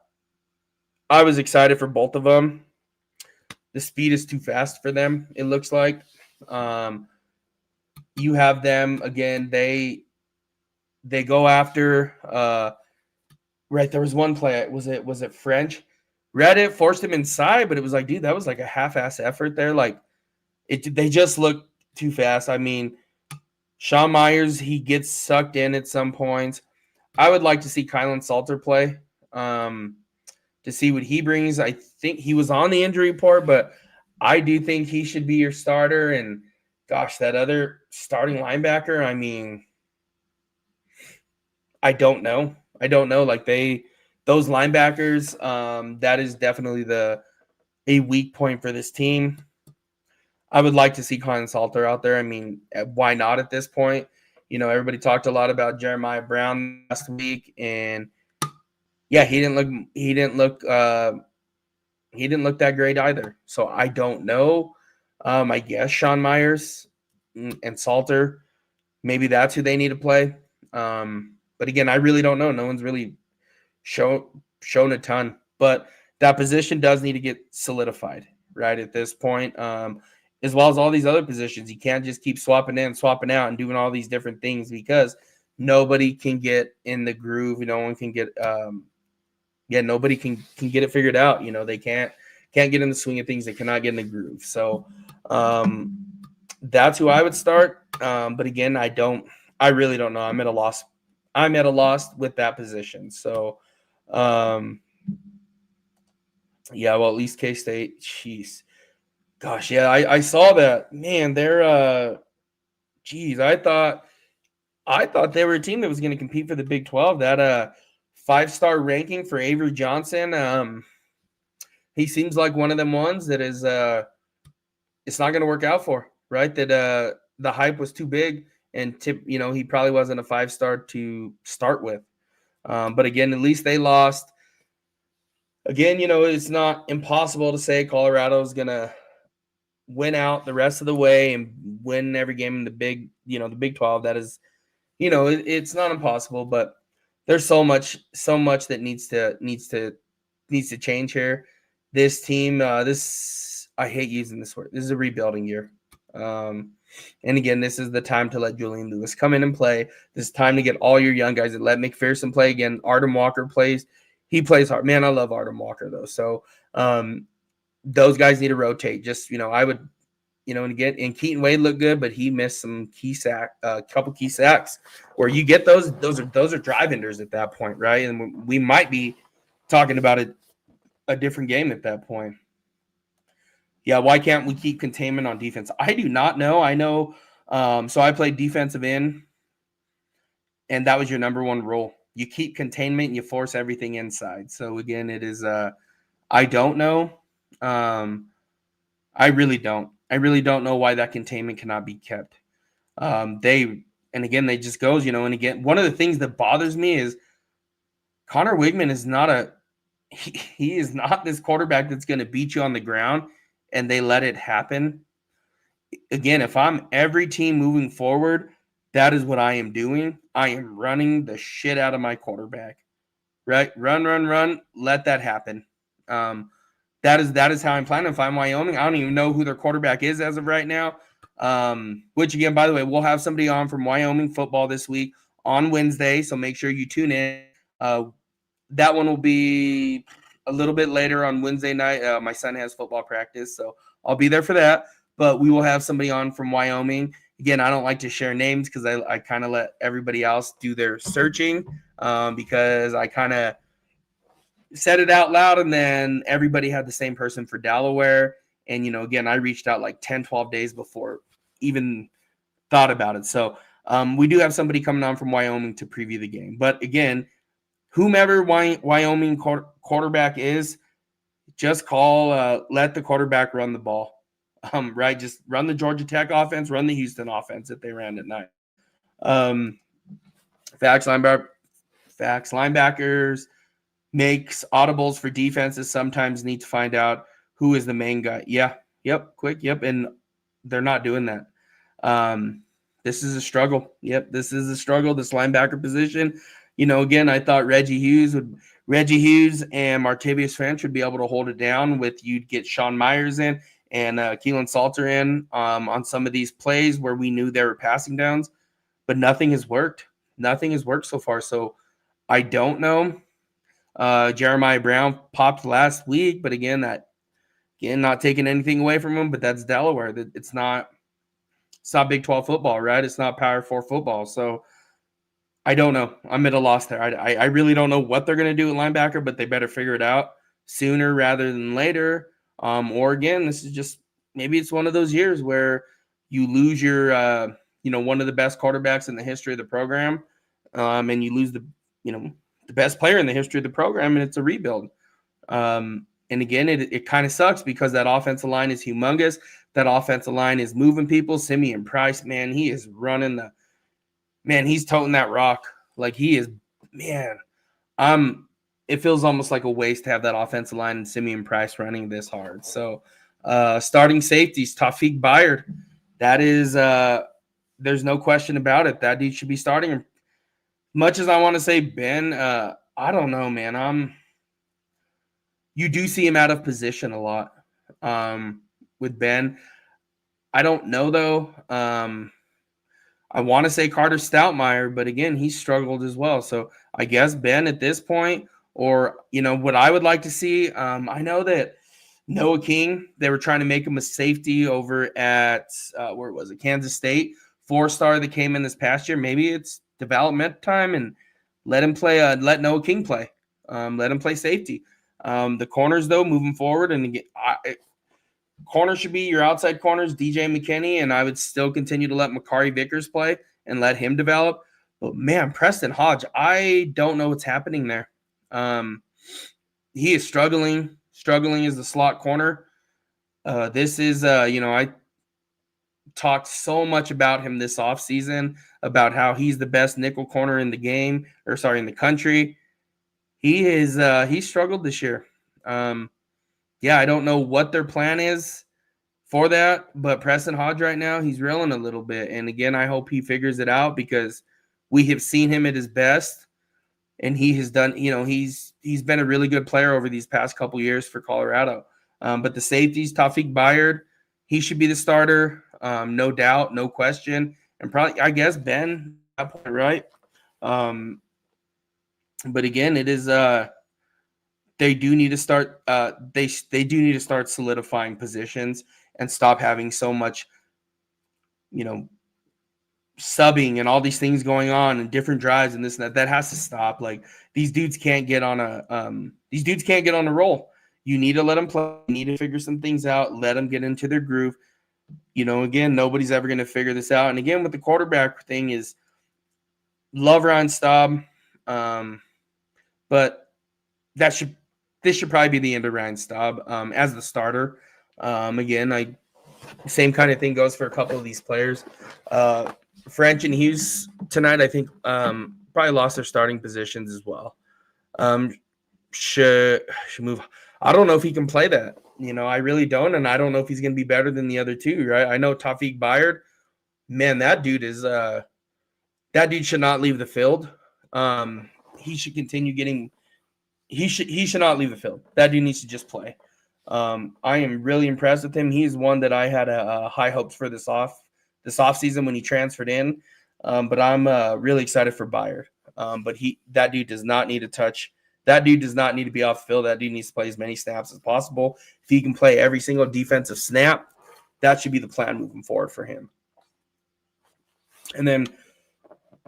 Speaker 1: was excited for both of them. The speed is too fast for them, it looks like. You have them, again, they go after right, there was one play. Was it French? Read it, forced him inside, but it was like, dude, that was like a half-ass effort there. Like, they just look too fast. I mean, Sean Myers, he gets sucked in at some points. I would like to see Kylan Salter play to see what he brings. I think he was on the injury report, but I do think he should be your starter. And, gosh, that other starting linebacker, I mean, I don't know. Like, those linebackers, that is definitely a weak point for this team. I would like to see Kylan Salter out there. I mean, why not at this point? Everybody talked a lot about Jeremiah Brown last week, and yeah, he didn't look that great either. So I don't know. I guess Sean Myers and Salter, maybe that's who they need to play. But again, I really don't know. No one's really shown a ton, but that position does need to get solidified right at this point. As well as all these other positions. You can't just keep swapping in, swapping out, and doing all these different things because nobody can get in the groove. No one can get nobody can get it figured out. They can't get in the swing of things. They cannot get in the groove. So that's who I would start. But again, I really don't know. I'm at a loss with that position. So well, at least K-State, jeez. Gosh, yeah, I saw that. Man, they're I thought they were a team that was going to compete for the Big 12. That 5-star ranking for Avery Johnson. He seems like one of them ones that is it's not going to work out for, right? That the hype was too big, and he probably wasn't a 5-star to start with. But again, at least they lost. Again, it's not impossible to say Colorado's going to win out the rest of the way and win every game in the Big 12. That is, it's not impossible, but there's so much that needs to change here. This team, I hate using this word. This is a rebuilding year. And again, this is the time to let Julian Lewis come in and play. This is time to get all your young guys and let McPherson play again. Artem Walker plays. He plays hard. Man, I love Artem Walker, though. So those guys need to rotate. Just, I would, and again, and Keaton Wade looked good, but he missed some couple key sacks where you get those are drive enders at that point, right? And we might be talking about a different game at that point. Yeah, why can't we keep containment on defense? I do not know. I know. So I played defensive end, and that was your number one rule. You keep containment and you force everything inside. So again, it is I don't know. I really don't. I really don't know why that containment cannot be kept. They just goes, and again, one of the things that bothers me is Connor Wigman is not he is not this quarterback that's going to beat you on the ground and they let it happen. Again, if I'm every team moving forward, that is what I am doing. I am running the shit out of my quarterback. Right? Run. Let that happen. That is how I'm planning. If I'm Wyoming, I don't even know who their quarterback is as of right now. Which again, by the way, we'll have somebody on from Wyoming football this week on Wednesday, so make sure you tune in. That one will be a little bit later on Wednesday night. My son has football practice, so I'll be there for that. But we will have somebody on from Wyoming. Again, I don't like to share names because I kind of let everybody else do their searching because I kind of said it out loud, and then everybody had the same person for Delaware. And, again, I reached out like 10, 12 days before even thought about it. So we do have somebody coming on from Wyoming to preview the game. But, again, whomever Wyoming quarterback is, just let the quarterback run the ball. Right? Just run the Georgia Tech offense, run the Houston offense that they ran at night. Facts linebackers makes audibles for defenses sometimes need to find out who is the main guy. Yeah. Yep. Quick. Yep. And they're not doing that. This is a struggle. Yep. This is a struggle. This linebacker position. Again, I thought Reggie Hughes and Martavius French would be able to hold it down with you'd get Sean Myers in and Keelan Salter in on some of these plays where we knew they were passing downs, but nothing has worked. Nothing has worked so far. So I don't know. Jeremiah Brown popped last week, but again, not taking anything away from him, but that's Delaware. It's not Big 12 football, right? It's not Power 4 football. So I don't know. I'm at a loss there. I really don't know what they're going to do at linebacker, but they better figure it out sooner rather than later. Or again, this is just maybe it's one of those years where you lose your one of the best quarterbacks in the history of the program, and you lose the best player in the history of the program, and it's a rebuild. And again, it kind of sucks because that offensive line is humongous. That offensive line is moving people. Simeon Price, man, he is he's toting that rock. Like he is, man. It feels almost like a waste to have that offensive line and Simeon Price running this hard. So starting safeties, Tawfiq Bayard. That is there's no question about it. That dude should be starting. Much as I want to say Ben, I don't know, man. You do see him out of position a lot with Ben. I don't know, though. I want to say Carter Stoutmeyer, but again, he struggled as well. So I guess Ben at this point, or, what I would like to see, I know that Noah King, they were trying to make him a safety over at, where was it, Kansas State, 4-star that came in this past year. Maybe it's development time and let him play, let Noah King play. Let him play safety. The corners, though, moving forward, and again, corner should be your outside corners, DJ McKinney, and I would still continue to let Makari Vickers play and let him develop. But, man, Preston Hodge, I don't know what's happening there. He is struggling as the slot corner. This is, I talked so much about him this offseason, about how he's the best nickel corner in the game, in the country. He struggled this year. I don't know what their plan is for that, but Preston Hodge right now, he's reeling a little bit. And again, I hope he figures it out because we have seen him at his best, and he has done, he's been a really good player over these past couple years for Colorado. But the safeties, Tawfiq Bayard, he should be the starter. no doubt, no question, and probably I guess Ben at that point, right? But again, it is they do need to start they do need to start solidifying positions and stop having so much, you know, subbing and all these things going on and different drives and this and that. That has to stop. Like these dudes can't get on a roll. You need to let them play. You need to figure some things out. Let them get into their groove. Again, nobody's ever going to figure this out. And again, with the quarterback thing is love Ryan Staub, but this should probably be the end of Ryan Staub as the starter. Again, same kind of thing goes for a couple of these players. French and Hughes tonight, I think, probably lost their starting positions as well. Should move. I don't know if he can play that. I really don't, and I don't know if he's going to be better than the other two. Right? I know Tawfiq Bayard. Man, that dude is that dude should not leave the field. He should continue getting. He should not leave the field. That dude needs to just play. I am really impressed with him. He's one that I had high hopes for this offseason when he transferred in. But I'm really excited for Bayard. But that dude does not need to touch. That dude does not need to be off the field. That dude needs to play as many snaps as possible. If he can play every single defensive snap, that should be the plan moving forward for him. And then,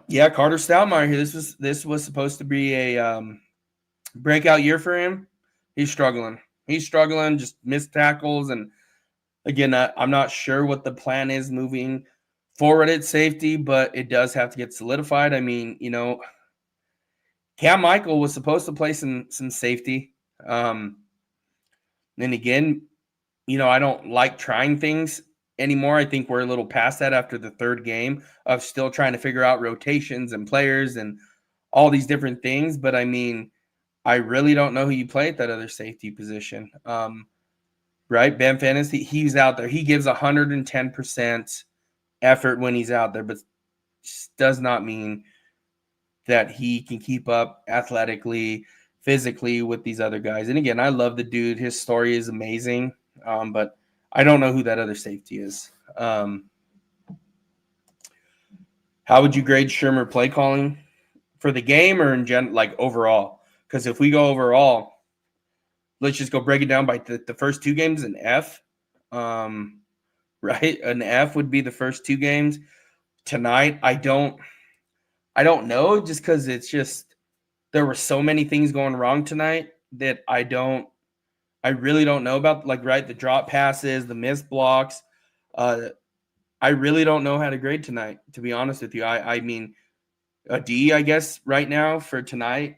Speaker 1: yeah, Carter Stoudemire here. This was supposed to be a breakout year for him. He's struggling. Just missed tackles. And again, I'm not sure what the plan is moving forward at safety, but it does have to get solidified. I mean, Cam Michael was supposed to play some safety. And again, I don't like trying things anymore. I think we're a little past that after the third game of still trying to figure out rotations and players and all these different things. But I mean, I really don't know who you play at that other safety position. Right? Ben Fantasy, he's out there. He gives 110% effort when he's out there, but does not mean that he can keep up athletically, physically with these other guys. And again, I love the dude. His story is amazing, but I don't know who that other safety is. How would you grade Shermer play calling for the game or in like overall? Because if we go overall, let's just go break it down by the first two games, an F. Right? An F would be the first two games. Tonight, I don't know, just because it's just there were so many things going wrong tonight that I really don't know about, like, right, the drop passes, the missed blocks. I really don't know how to grade tonight, to be honest with you. I mean, a D, I guess, right now for tonight.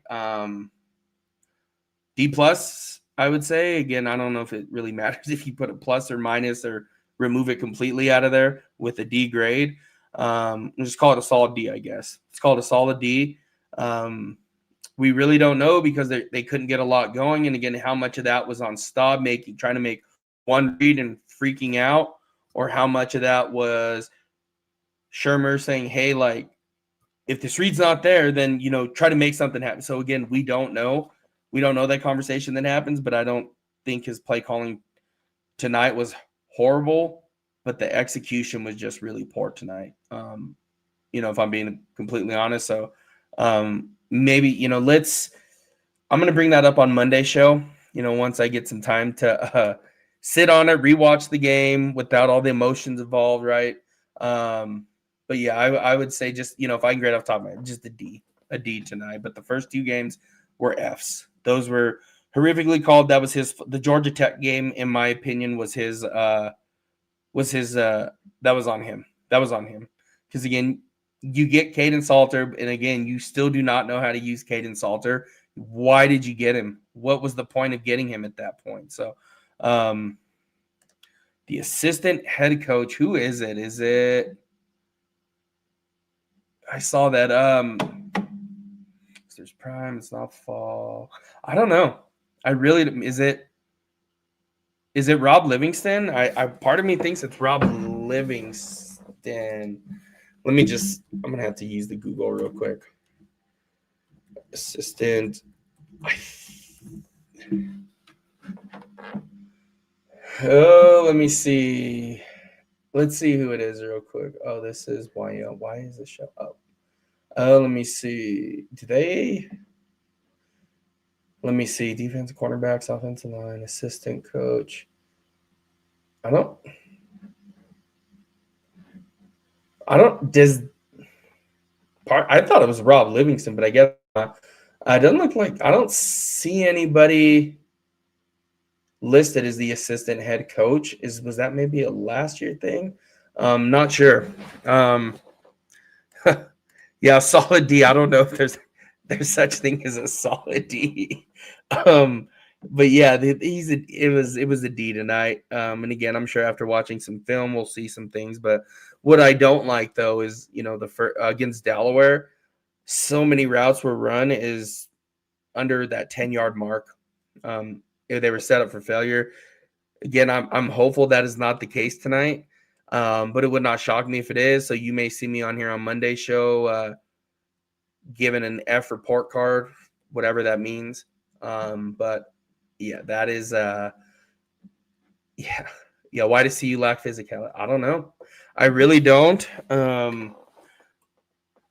Speaker 1: D plus, I would say. Again, I don't know if it really matters if you put a plus or minus or remove it completely out of there with a D grade. Just call it a solid D, I guess. It's called a solid D. We really don't know because they couldn't get a lot going. And again, how much of that was on Staub trying to make one read and freaking out, or how much of that was Shermer saying, hey, like, if this read's not there, then, try to make something happen. So again, we don't know. We don't know that conversation that happens, but I don't think his play calling tonight was horrible, but the execution was just really poor tonight. If I'm being completely honest. So maybe, I'm going to bring that up on Monday's show, once I get some time to sit on it, rewatch the game without all the emotions involved, right? But yeah, I would say just, if I can grade off the top of my head, just a D tonight. But the first two games were Fs. Those were horrifically called. That was the Georgia Tech game, in my opinion, that was on him. That was on him. Because again, you get Caden Salter, and again, you still do not know how to use Caden Salter. Why did you get him? What was the point of getting him at that point? So, the assistant head coach, who is it? Is it? I saw that. There's prime. It's not fall. I don't know. Is it Rob Livingston? I part of me thinks it's Rob Livingston. I'm gonna have to use the Google real quick. Assistant. Oh, let me see. Let's see who it is real quick. Oh, this is why. Why is this show up? Let me see. Let me see. Defensive cornerbacks, offensive line, assistant coach. I don't. Does I thought it was Rob Livingston, but I guess not. It doesn't look like I don't see anybody listed as the assistant head coach. Was that maybe a last year thing? Not sure. Um, yeah, solid D. I don't know if there's such thing as a solid D. um, but yeah, it was a D tonight. And again, I'm sure after watching some film, we'll see some things. But what I don't like though is the against Delaware, so many routes were run is under that 10-yard mark. They were set up for failure. Again, I'm hopeful that is not the case tonight, but it would not shock me if it is. So you may see me on here on Monday's show given an F report card, whatever that means. But yeah, that is yeah. Why to see you lack physicality? I don't know. I really don't.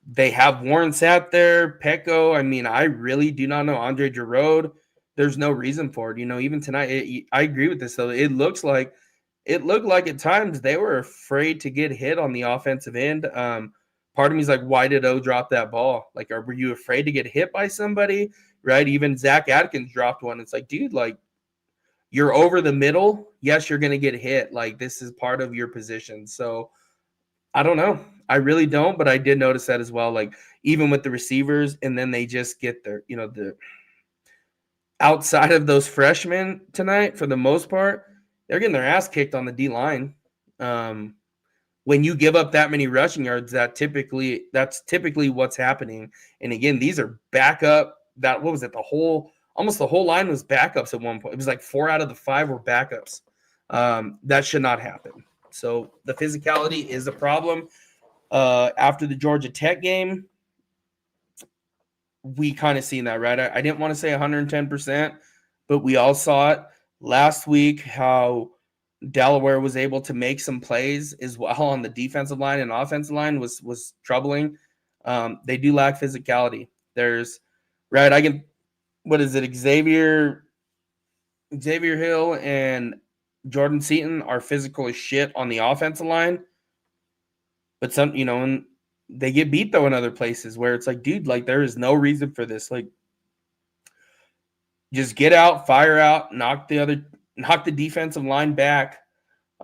Speaker 1: They have Warren Sapp there, Pecco. I mean, I really do not know. Andre Giroud, there's no reason for it. Even tonight, I agree with this, though. It looked like at times they were afraid to get hit on the offensive end. Part of me is like, why did O drop that ball? Like, were you afraid to get hit by somebody? Right? Even Zach Atkins dropped one. It's like, dude, like, you're over the middle. Yes, you're going to get hit. Like, this is part of your position. So, I don't know. I really don't, but I did notice that as well. Like even with the receivers, and then they just get the outside of those freshmen tonight, for the most part, they're getting their ass kicked on the D line. When you give up that many rushing yards, that's typically what's happening. And again, these are backup. What was it? Almost the whole line was backups at one point. It was like 4 out of the 5 were backups. That should not happen. So the physicality is a problem. After the Georgia Tech game, we kind of seen that, right? I didn't want to say 110%, but we all saw it last week how Delaware was able to make some plays as well on the defensive line and offensive line was troubling. They do lack physicality. There's what is it? Xavier Hill and Jordan Seaton are physical as shit on the offensive line. But and they get beat though in other places where it's like, dude, like there is no reason for this. Like, just get out, fire out, knock the defensive line back,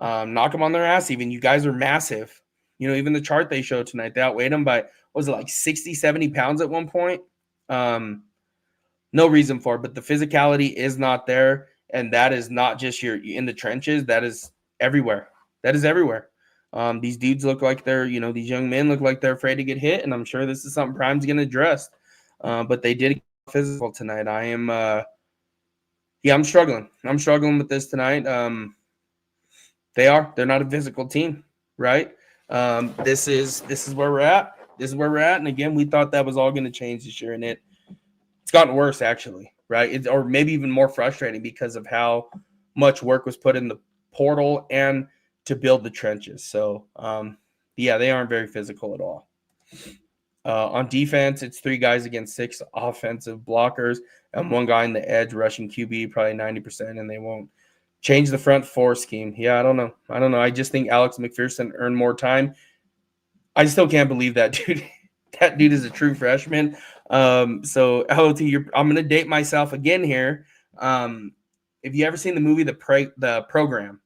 Speaker 1: knock them on their ass. Even you guys are massive. Even the chart they showed tonight, they outweighed them by, was it like 60, 70 pounds at one point? No reason for it, but the physicality is not there. And that is not just in the trenches. That is everywhere. These dudes look like these young men look like they're afraid to get hit, and I'm sure this is something Prime's going to address. But they did get physical tonight. I'm struggling. I'm struggling with this tonight. They're not a physical team, right? This is where we're at. And again, we thought that was all going to change this year, and it's gotten worse actually, right? Or maybe even more frustrating because of how much work was put in the portal and to build the trenches. So, they aren't very physical at all. On defense, it's 3 guys against 6 offensive blockers and 1 guy in the edge rushing QB, probably 90%, and they won't change the front 4 scheme. Yeah, I don't know. I just think Alex McPherson earned more time. I still can't believe that dude. That dude is a true freshman. So LOT, I'm going to date myself again here. If you ever seen the movie The Program,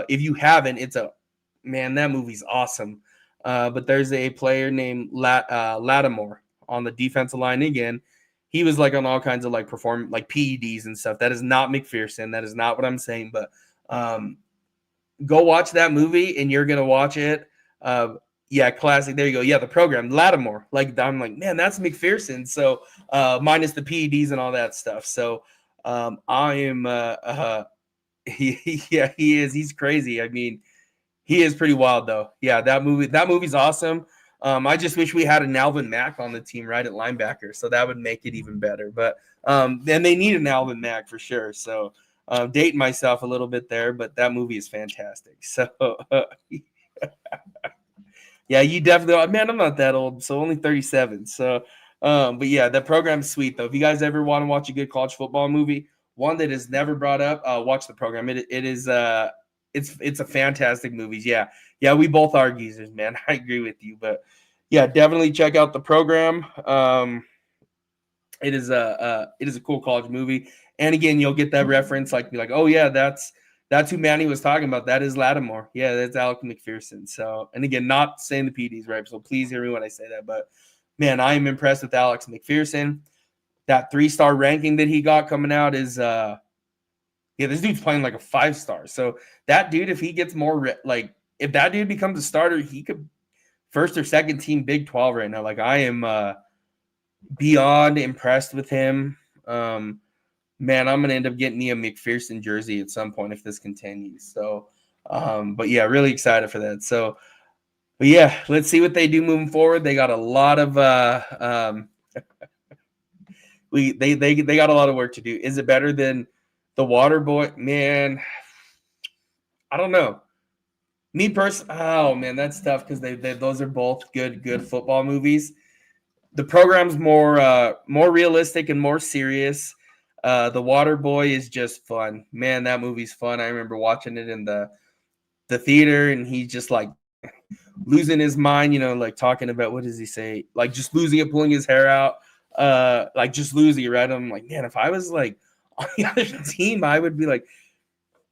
Speaker 1: if you haven't, that movie's awesome. But there's a player named Lattimore on the defensive line again. He was like on all kinds of like PEDs and stuff. That is not McPherson. That is not what I'm saying. But go watch that movie and you're gonna watch it. Classic. There you go. Yeah, The Program, Lattimore. Like I'm like, man, that's McPherson. So minus the PEDs and all that stuff. So I am. He is. He's crazy. I mean, he is pretty wild though. Yeah, that movie's awesome. I just wish we had an Alvin Mack on the team right at linebacker, so that would make it even better. But then they need an Alvin Mack for sure. So dating myself a little bit there, but that movie is fantastic. So Yeah, you definitely. Man, I'm not that old, so only 37. So, but yeah, that program's sweet though. If you guys ever want to watch a good college football movie, one that is never brought up, watch the program. It is it's a fantastic movie. Yeah, we both are geezers, man. I agree with you, but yeah, definitely check out the program. It is a cool college movie, and again, you'll get that reference, like be like, oh yeah, that's who Manny was talking about. That is Lattimore. Yeah, that's Alec McPherson. So, and again, not saying the PDs right, so please hear me when I say that. But man, I am impressed with Alex McPherson. That 3-star ranking that he got coming out is this dude's playing like a 5-star. So that dude, if he gets more if that dude becomes a starter, he could first or second team Big 12 right now. Like I am beyond impressed with him. Man, I'm gonna end up getting me a McPherson jersey at some point if this continues. So, but yeah, really excited for that. So, but yeah, let's see what they do moving forward. They got a lot of they got a lot of work to do. Is it better than the Water Boy? Man, I don't know. Me personally, oh man, that's tough because they those are both good football movies. The program's more realistic and more serious. The Water Boy is just fun. Man, that movie's fun. I remember watching it in the theater, and he's just like losing his mind, like talking about, what does he say? Like just losing it, pulling his hair out, like just losing it, right? I'm like, man, if I was like on the other team, I would be like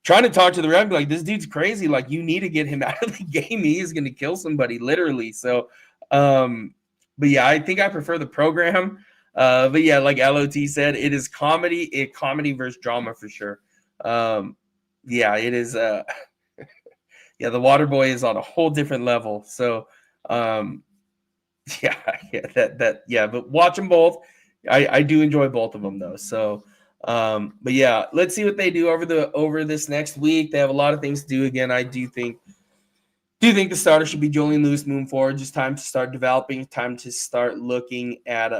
Speaker 1: trying to talk to the ref, like, this dude's crazy. Like, you need to get him out of the game. He is going to kill somebody, literally. So, but yeah, I think I prefer the program. But yeah, like LOT said, it is comedy versus drama for sure. Yeah, it is. Yeah, the Water Boy is on a whole different level. So, yeah, but watch them both. I do enjoy both of them though. So, but yeah, let's see what they do over this next week. They have a lot of things to do. Again, I do think the starter should be Julian Lewis moving forward. Just time to start developing, time to start looking at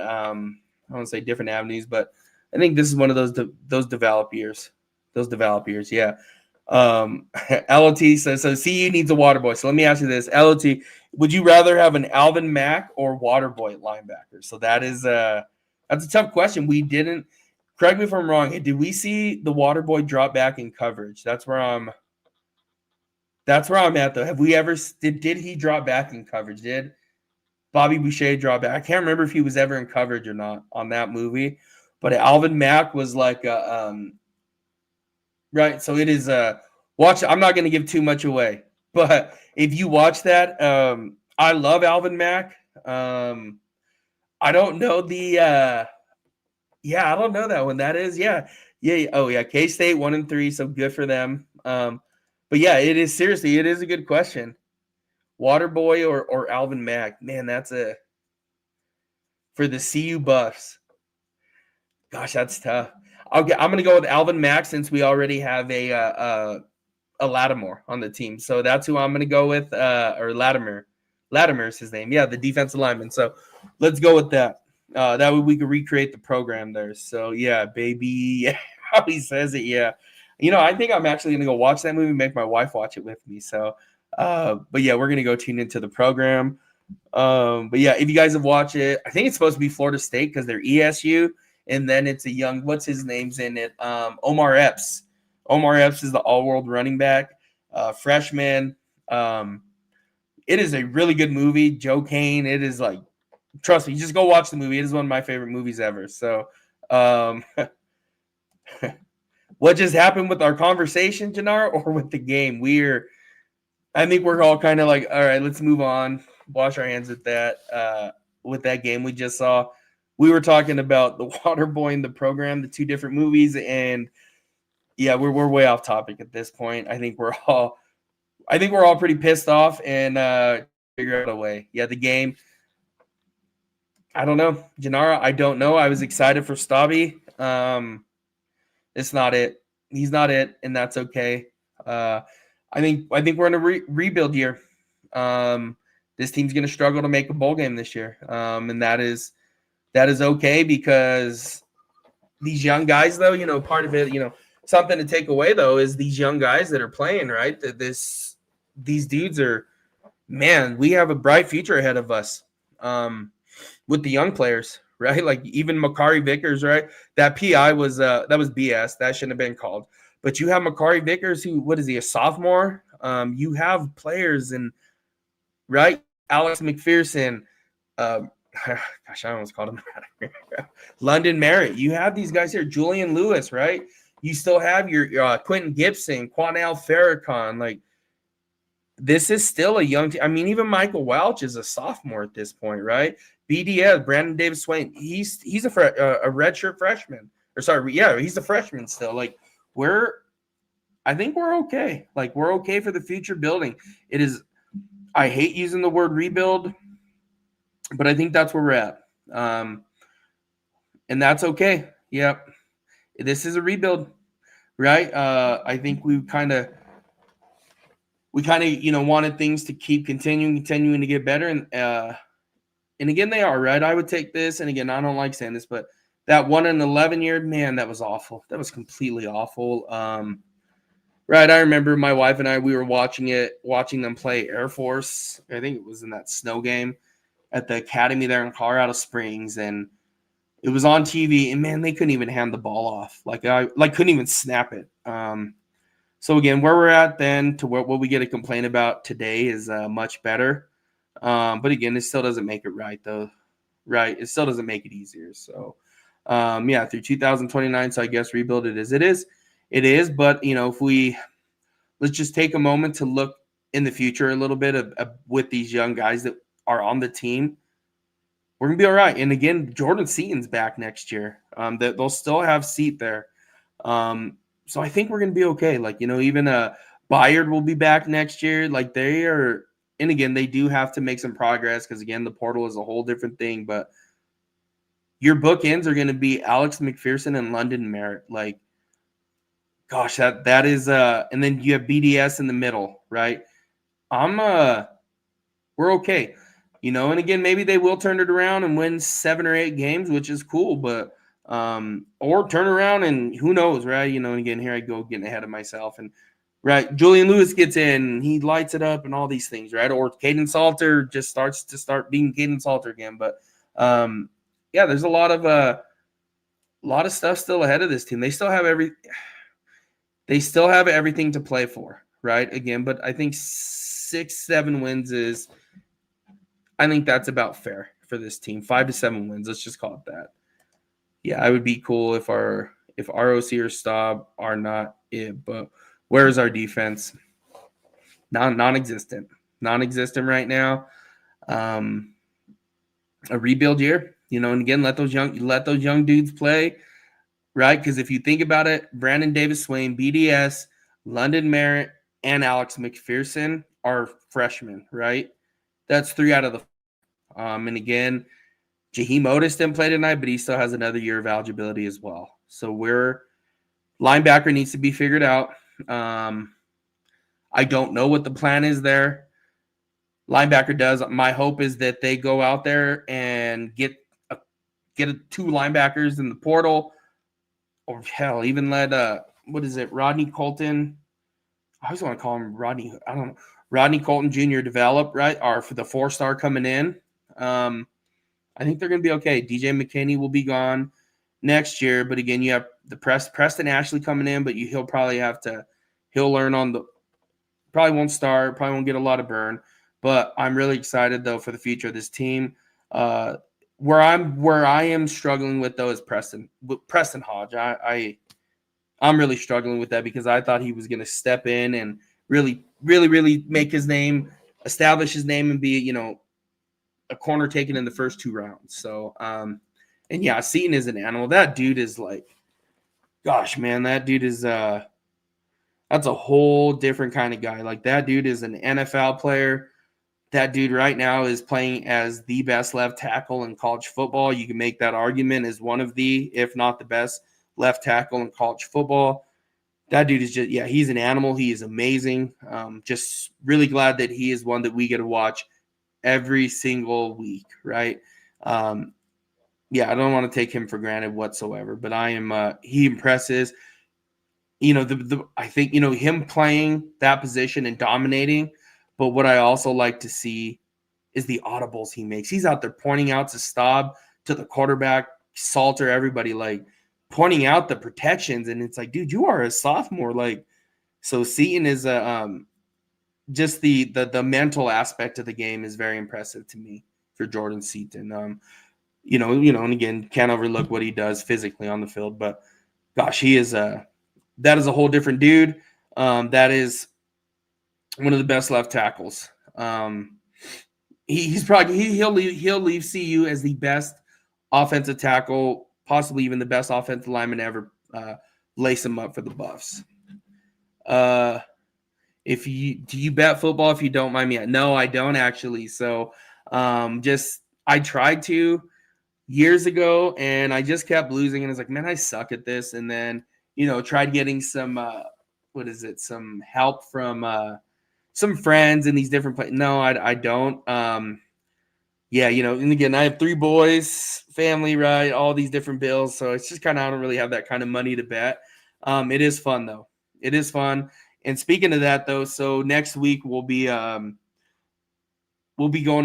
Speaker 1: I don't say different avenues, but I think this is one of those develop years. Yeah. LOT says, so CU needs a water boy. So let me ask you this. LOT, would you rather have an Alvin Mack or water boy linebacker? So that's a tough question. We didn't, correct me if I'm wrong. Did we see the water boy drop back in coverage? That's where I'm at though. Have we ever, did he drop back in coverage? Did Bobby Boucher drop back? I can't remember if he was ever in coverage or not on that movie, but Alvin Mack was like right. So it is watch. I'm not going to give too much away, but if you watch that, I love Alvin Mack. I don't know I don't know that one. That is, yeah. Oh yeah, K-State 1-3, so good for them. But yeah, it is a good question. Waterboy or Alvin Mack. Man, that's for the CU Buffs. Gosh, that's tough. I'm going to go with Alvin Mack since we already have a Lattimore on the team. So that's who I'm going to go with, or Latimer. Latimer is his name. Yeah, the defensive lineman. So let's go with that. That way we could recreate the program there. So, yeah, baby. How he says it, yeah. I think I'm actually going to go watch that movie, make my wife watch it with me. So, but yeah, we're going to go tune into the program. But yeah, if you guys have watched it, I think it's supposed to be Florida State because they're ESU. And then it's a young, what's his name's in it? Omar Epps. Omar Epps is the all-world running back, freshman. It is a really good movie. Joe Kane, it is like, trust me, just go watch the movie. It is one of my favorite movies ever. So, what just happened with our conversation, Jannar, or with the game? I think we're all kind of like, all right, let's move on. Wash our hands with that game we just saw. We were talking about the Water Boy and the program, the two different movies, and yeah, we're way off topic at this point. I think we're all pretty pissed off and figure out a way. Yeah, the game. I don't know, Janara. I don't know. I was excited for Stabby. It's not it. He's not it, and that's okay. I think we're in a rebuild year. This team's going to struggle to make a bowl game this year, and that is okay because these young guys, though, part of it, something to take away though is these young guys that are playing, right? These dudes are man, we have a bright future ahead of us with the young players, right? Like even Makari Vickers, right? That PI was that was BS. That shouldn't have been called. But you have Makari Vickers, who what is he, a sophomore? You have players and right, Alex McPherson. Gosh, I almost called him London Merritt. You have these guys here, Julian Lewis, right? You still have your Quentin Gibson, Quanell Farrakhan. Like this is still a young team. I mean, even Michael Welch is a sophomore at this point, right? BDS, Brandon Davis Swain, he's a redshirt freshman. Or sorry, yeah, he's a freshman still. Like I think we're okay. Like we're okay for the future building. It is. I hate using the word rebuild, but I think that's where we're at. And that's okay. Yep. This is a rebuild, right? I think we kind of, wanted things to keep continuing to get better. And again, they are, right? I would take this. And again, I don't like saying this, but that 1-11 year, man, that was awful. That was completely awful. Right. I remember my wife and I, we were watching them play Air Force. I think it was in that snow game at the academy there in Colorado Springs. And it was on TV, and man, they couldn't even hand the ball off. I couldn't even snap it. So again, where we're at then to what we get to complain about today is much better. But again, it still doesn't make it right, though. Right? It still doesn't make it easier. So, through 2029. So I guess rebuild it is. It is. But if let's just take a moment to look in the future a little bit of with these young guys that are on the team. We're gonna be all right. And again, Jordan Seaton's back next year. That they'll still have Seat there. So I think we're gonna be okay. Like even Bayard will be back next year. Like they are, and again, they do have to make some progress because again, the portal is a whole different thing. But your bookends are gonna be Alex McPherson and London Merritt. Like, gosh, that is and then you have BDS in the middle, right? We're okay. And again, maybe they will turn it around and win 7 or 8 games, which is cool, but or turn around and who knows, right? And again, here I go getting ahead of myself. And right, Julian Lewis gets in, he lights it up and all these things, right? Or Caden Salter just starts being Caden Salter again. But there's a lot of stuff still ahead of this team. They still have everything to play for, right? Again, but I think 6-7 wins I think that's about fair for this team. 5 to 7 wins. Let's just call it that. Yeah, I would be cool if ROC or Staub are not it. But where is our defense? Non-existent right now. A rebuild year, and again, let those young dudes play, right? Because if you think about it, Brandon Davis Swain, BDS, London Merritt, and Alex McPherson are freshmen, right? That's 3 out of the and again, Jaheim Otis didn't play tonight, but he still has another year of eligibility as well. So linebacker needs to be figured out. I don't know what the plan is there. Linebacker does. My hope is that they go out there and get 2 linebackers in the portal, or hell, even let Rodney Colton. I always want to call him Rodney. I don't know. Rodney Colton Jr. develop, right? Or for the 4-star coming in. I think they're going to be okay. DJ McKinney will be gone next year. But again, you have the Preston Ashley coming in, but he'll learn probably won't start, probably won't get a lot of burn. But I'm really excited though for the future of this team. Where I am struggling with though is Preston Hodge. I'm really struggling with that because I thought he was going to step in and really, really, really make his name, establish his name, and be, a corner taken in the first 2 rounds. So, and yeah, Seaton is an animal. That dude is like, gosh, man, that dude is, that's a whole different kind of guy. Like that dude is an NFL player. That dude right now is playing as the best left tackle in college football. You can make that argument as one of the, if not the best left tackle in college football. That dude is just, he's an animal. He is amazing. Just really glad that he is one that we get to watch every single week, right? I don't want to take him for granted whatsoever, but he impresses. I think, him playing that position and dominating, But what I also like to see is the audibles he makes. He's out there pointing out to Staub, to the quarterback, Salter, everybody, like pointing out the protections. And it's like, dude, you are a sophomore. Like, so Seton is just the mental aspect of the game is very impressive to me for Jordan Seton. And again, can't overlook what he does physically on the field, but gosh, he is that is a whole different dude. That is one of the best left tackles. He's probably he'll leave CU as the best offensive tackle, possibly even the best offensive lineman ever. Lace him up for the Buffs. Do you bet football? If you don't mind me, no, I don't actually. So, I tried to years ago, and I just kept losing. And I was like, man, I suck at this. And then tried getting some some help from some friends in these different places. No, I don't. And again, I have 3 boys, family, right? All these different bills. So it's just kind of, I don't really have that kind of money to bet. It is fun though. It is fun. And speaking of that though, so next week we'll be going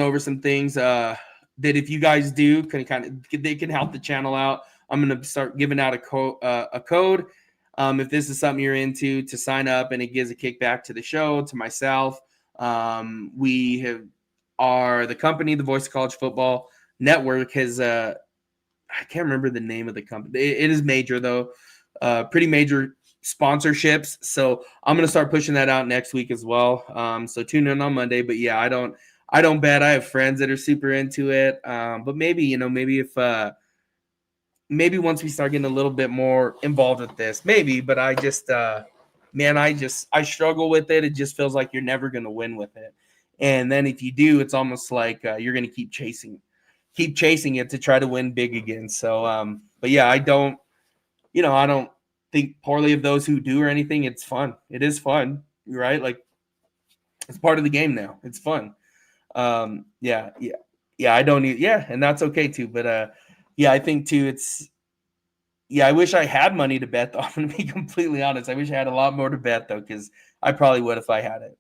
Speaker 1: over some things that if you guys do they can help the channel out. I'm going to start giving out a code. If this is something you're into, to sign up, and it gives a kickback to the show, to myself. The company, the Voice of College Football Network, has I can't remember the name of the company. It is major though, pretty major sponsorships. So I'm gonna start pushing that out next week as well. So tune in on Monday. But yeah, I don't bet. I have friends that are super into it. But maybe if maybe once we start getting a little bit more involved with this, maybe. But I just I struggle with it. It just feels like you're never gonna win with it. And then if you do, it's almost like you're going to keep chasing it to try to win big again. So, but yeah, I don't think poorly of those who do or anything. It's fun. It is fun, right? Like, it's part of the game now. It's fun. Yeah. I don't need, and that's okay too. But I think too, I wish I had money to bet though. I'm going to be completely honest. I wish I had a lot more to bet though, because I probably would if I had it.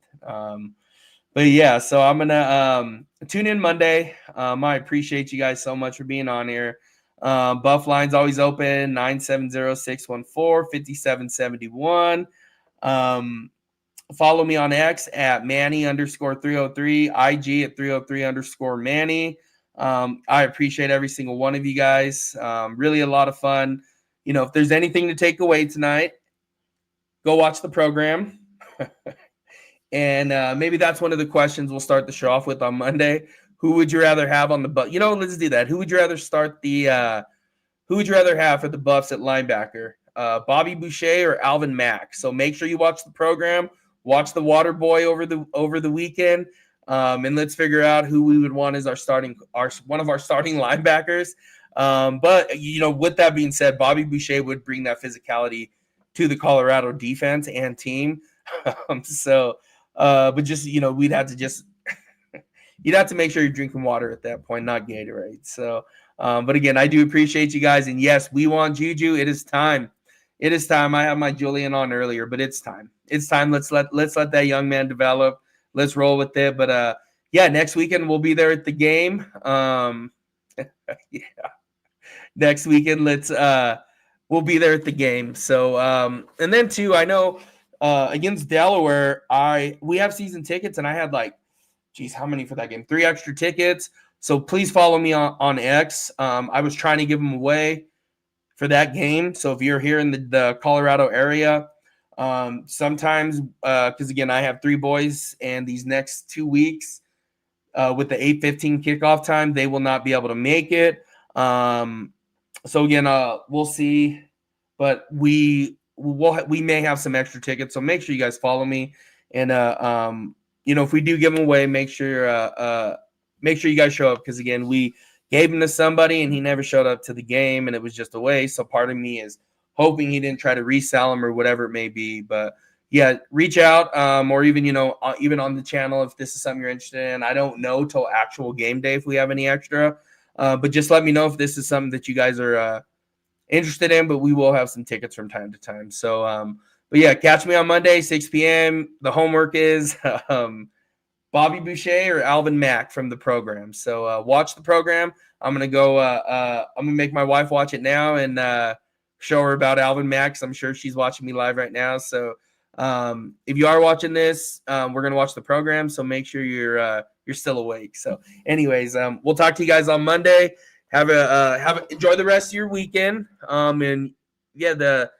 Speaker 1: But yeah, so I'm going to tune in Monday. I appreciate you guys so much for being on here. Buff line's always open, 970-614-5771. Follow me on X at Manny_303, IG at 303_Manny. I appreciate every single one of you guys. Really a lot of fun. If there's anything to take away tonight, go watch the program. And maybe that's one of the questions we'll start the show off with on Monday. Who would you rather have on the Buffs? Let's do that. Who would you rather who would you rather have for the Buffs at linebacker? Bobby Boucher or Alvin Mack? So make sure you watch the program. Watch the Water Boy over the weekend. And let's figure out who we would want as one of our starting linebackers. But with that being said, Bobby Boucher would bring that physicality to the Colorado defense and team. But just we'd have to just you'd have to make sure you're drinking water at that point, not Gatorade. So, but again, I do appreciate you guys, and yes, we want Juju. It is time. It is time. I have my Julian on earlier, but it's time. It's time. Let's let that young man develop. Let's roll with it. But next weekend we'll be there at the game. Next weekend we'll be there at the game. So and then too, I know against Delaware, we have season tickets, and I had how many for that game? 3 extra tickets. So please follow me on X. I was trying to give them away for that game. So if you're here in the Colorado area, sometimes, because again, I have 3 boys, and these next 2 weeks with the 8:15 kickoff time, they will not be able to make it. So again, we'll see, but we may have some extra tickets. So make sure you guys follow me, and if we do give them away, make sure you guys show up, because again, we gave him to somebody and he never showed up to the game, and it was just a waste. So part of me is hoping he didn't try to resell them or whatever it may be. But yeah, reach out, or even even on the channel if this is something you're interested in. I don't know till actual game day if we have any extra, but just let me know if this is something that you guys are interested in. But we will have some tickets from time to time. So but yeah, catch me on Monday, 6 p.m. The homework is Bobby Boucher or Alvin Mack from the program. So watch the program. I'm gonna go. I'm gonna make my wife watch it now and show her about Alvin Mack. I'm sure she's watching me live right now. So if you are watching this, we're gonna watch the program. So make sure you're still awake. So, anyways, we'll talk to you guys on Monday. Enjoy the rest of your weekend. And yeah, the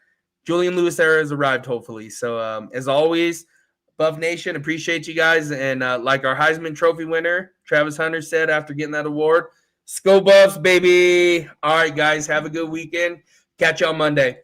Speaker 1: Julian Lewis era has arrived, hopefully. So as always, Buff Nation, appreciate you guys. And like our Heisman Trophy winner, Travis Hunter, said after getting that award, "Go Buffs, baby." All right, guys, have a good weekend. Catch you on Monday.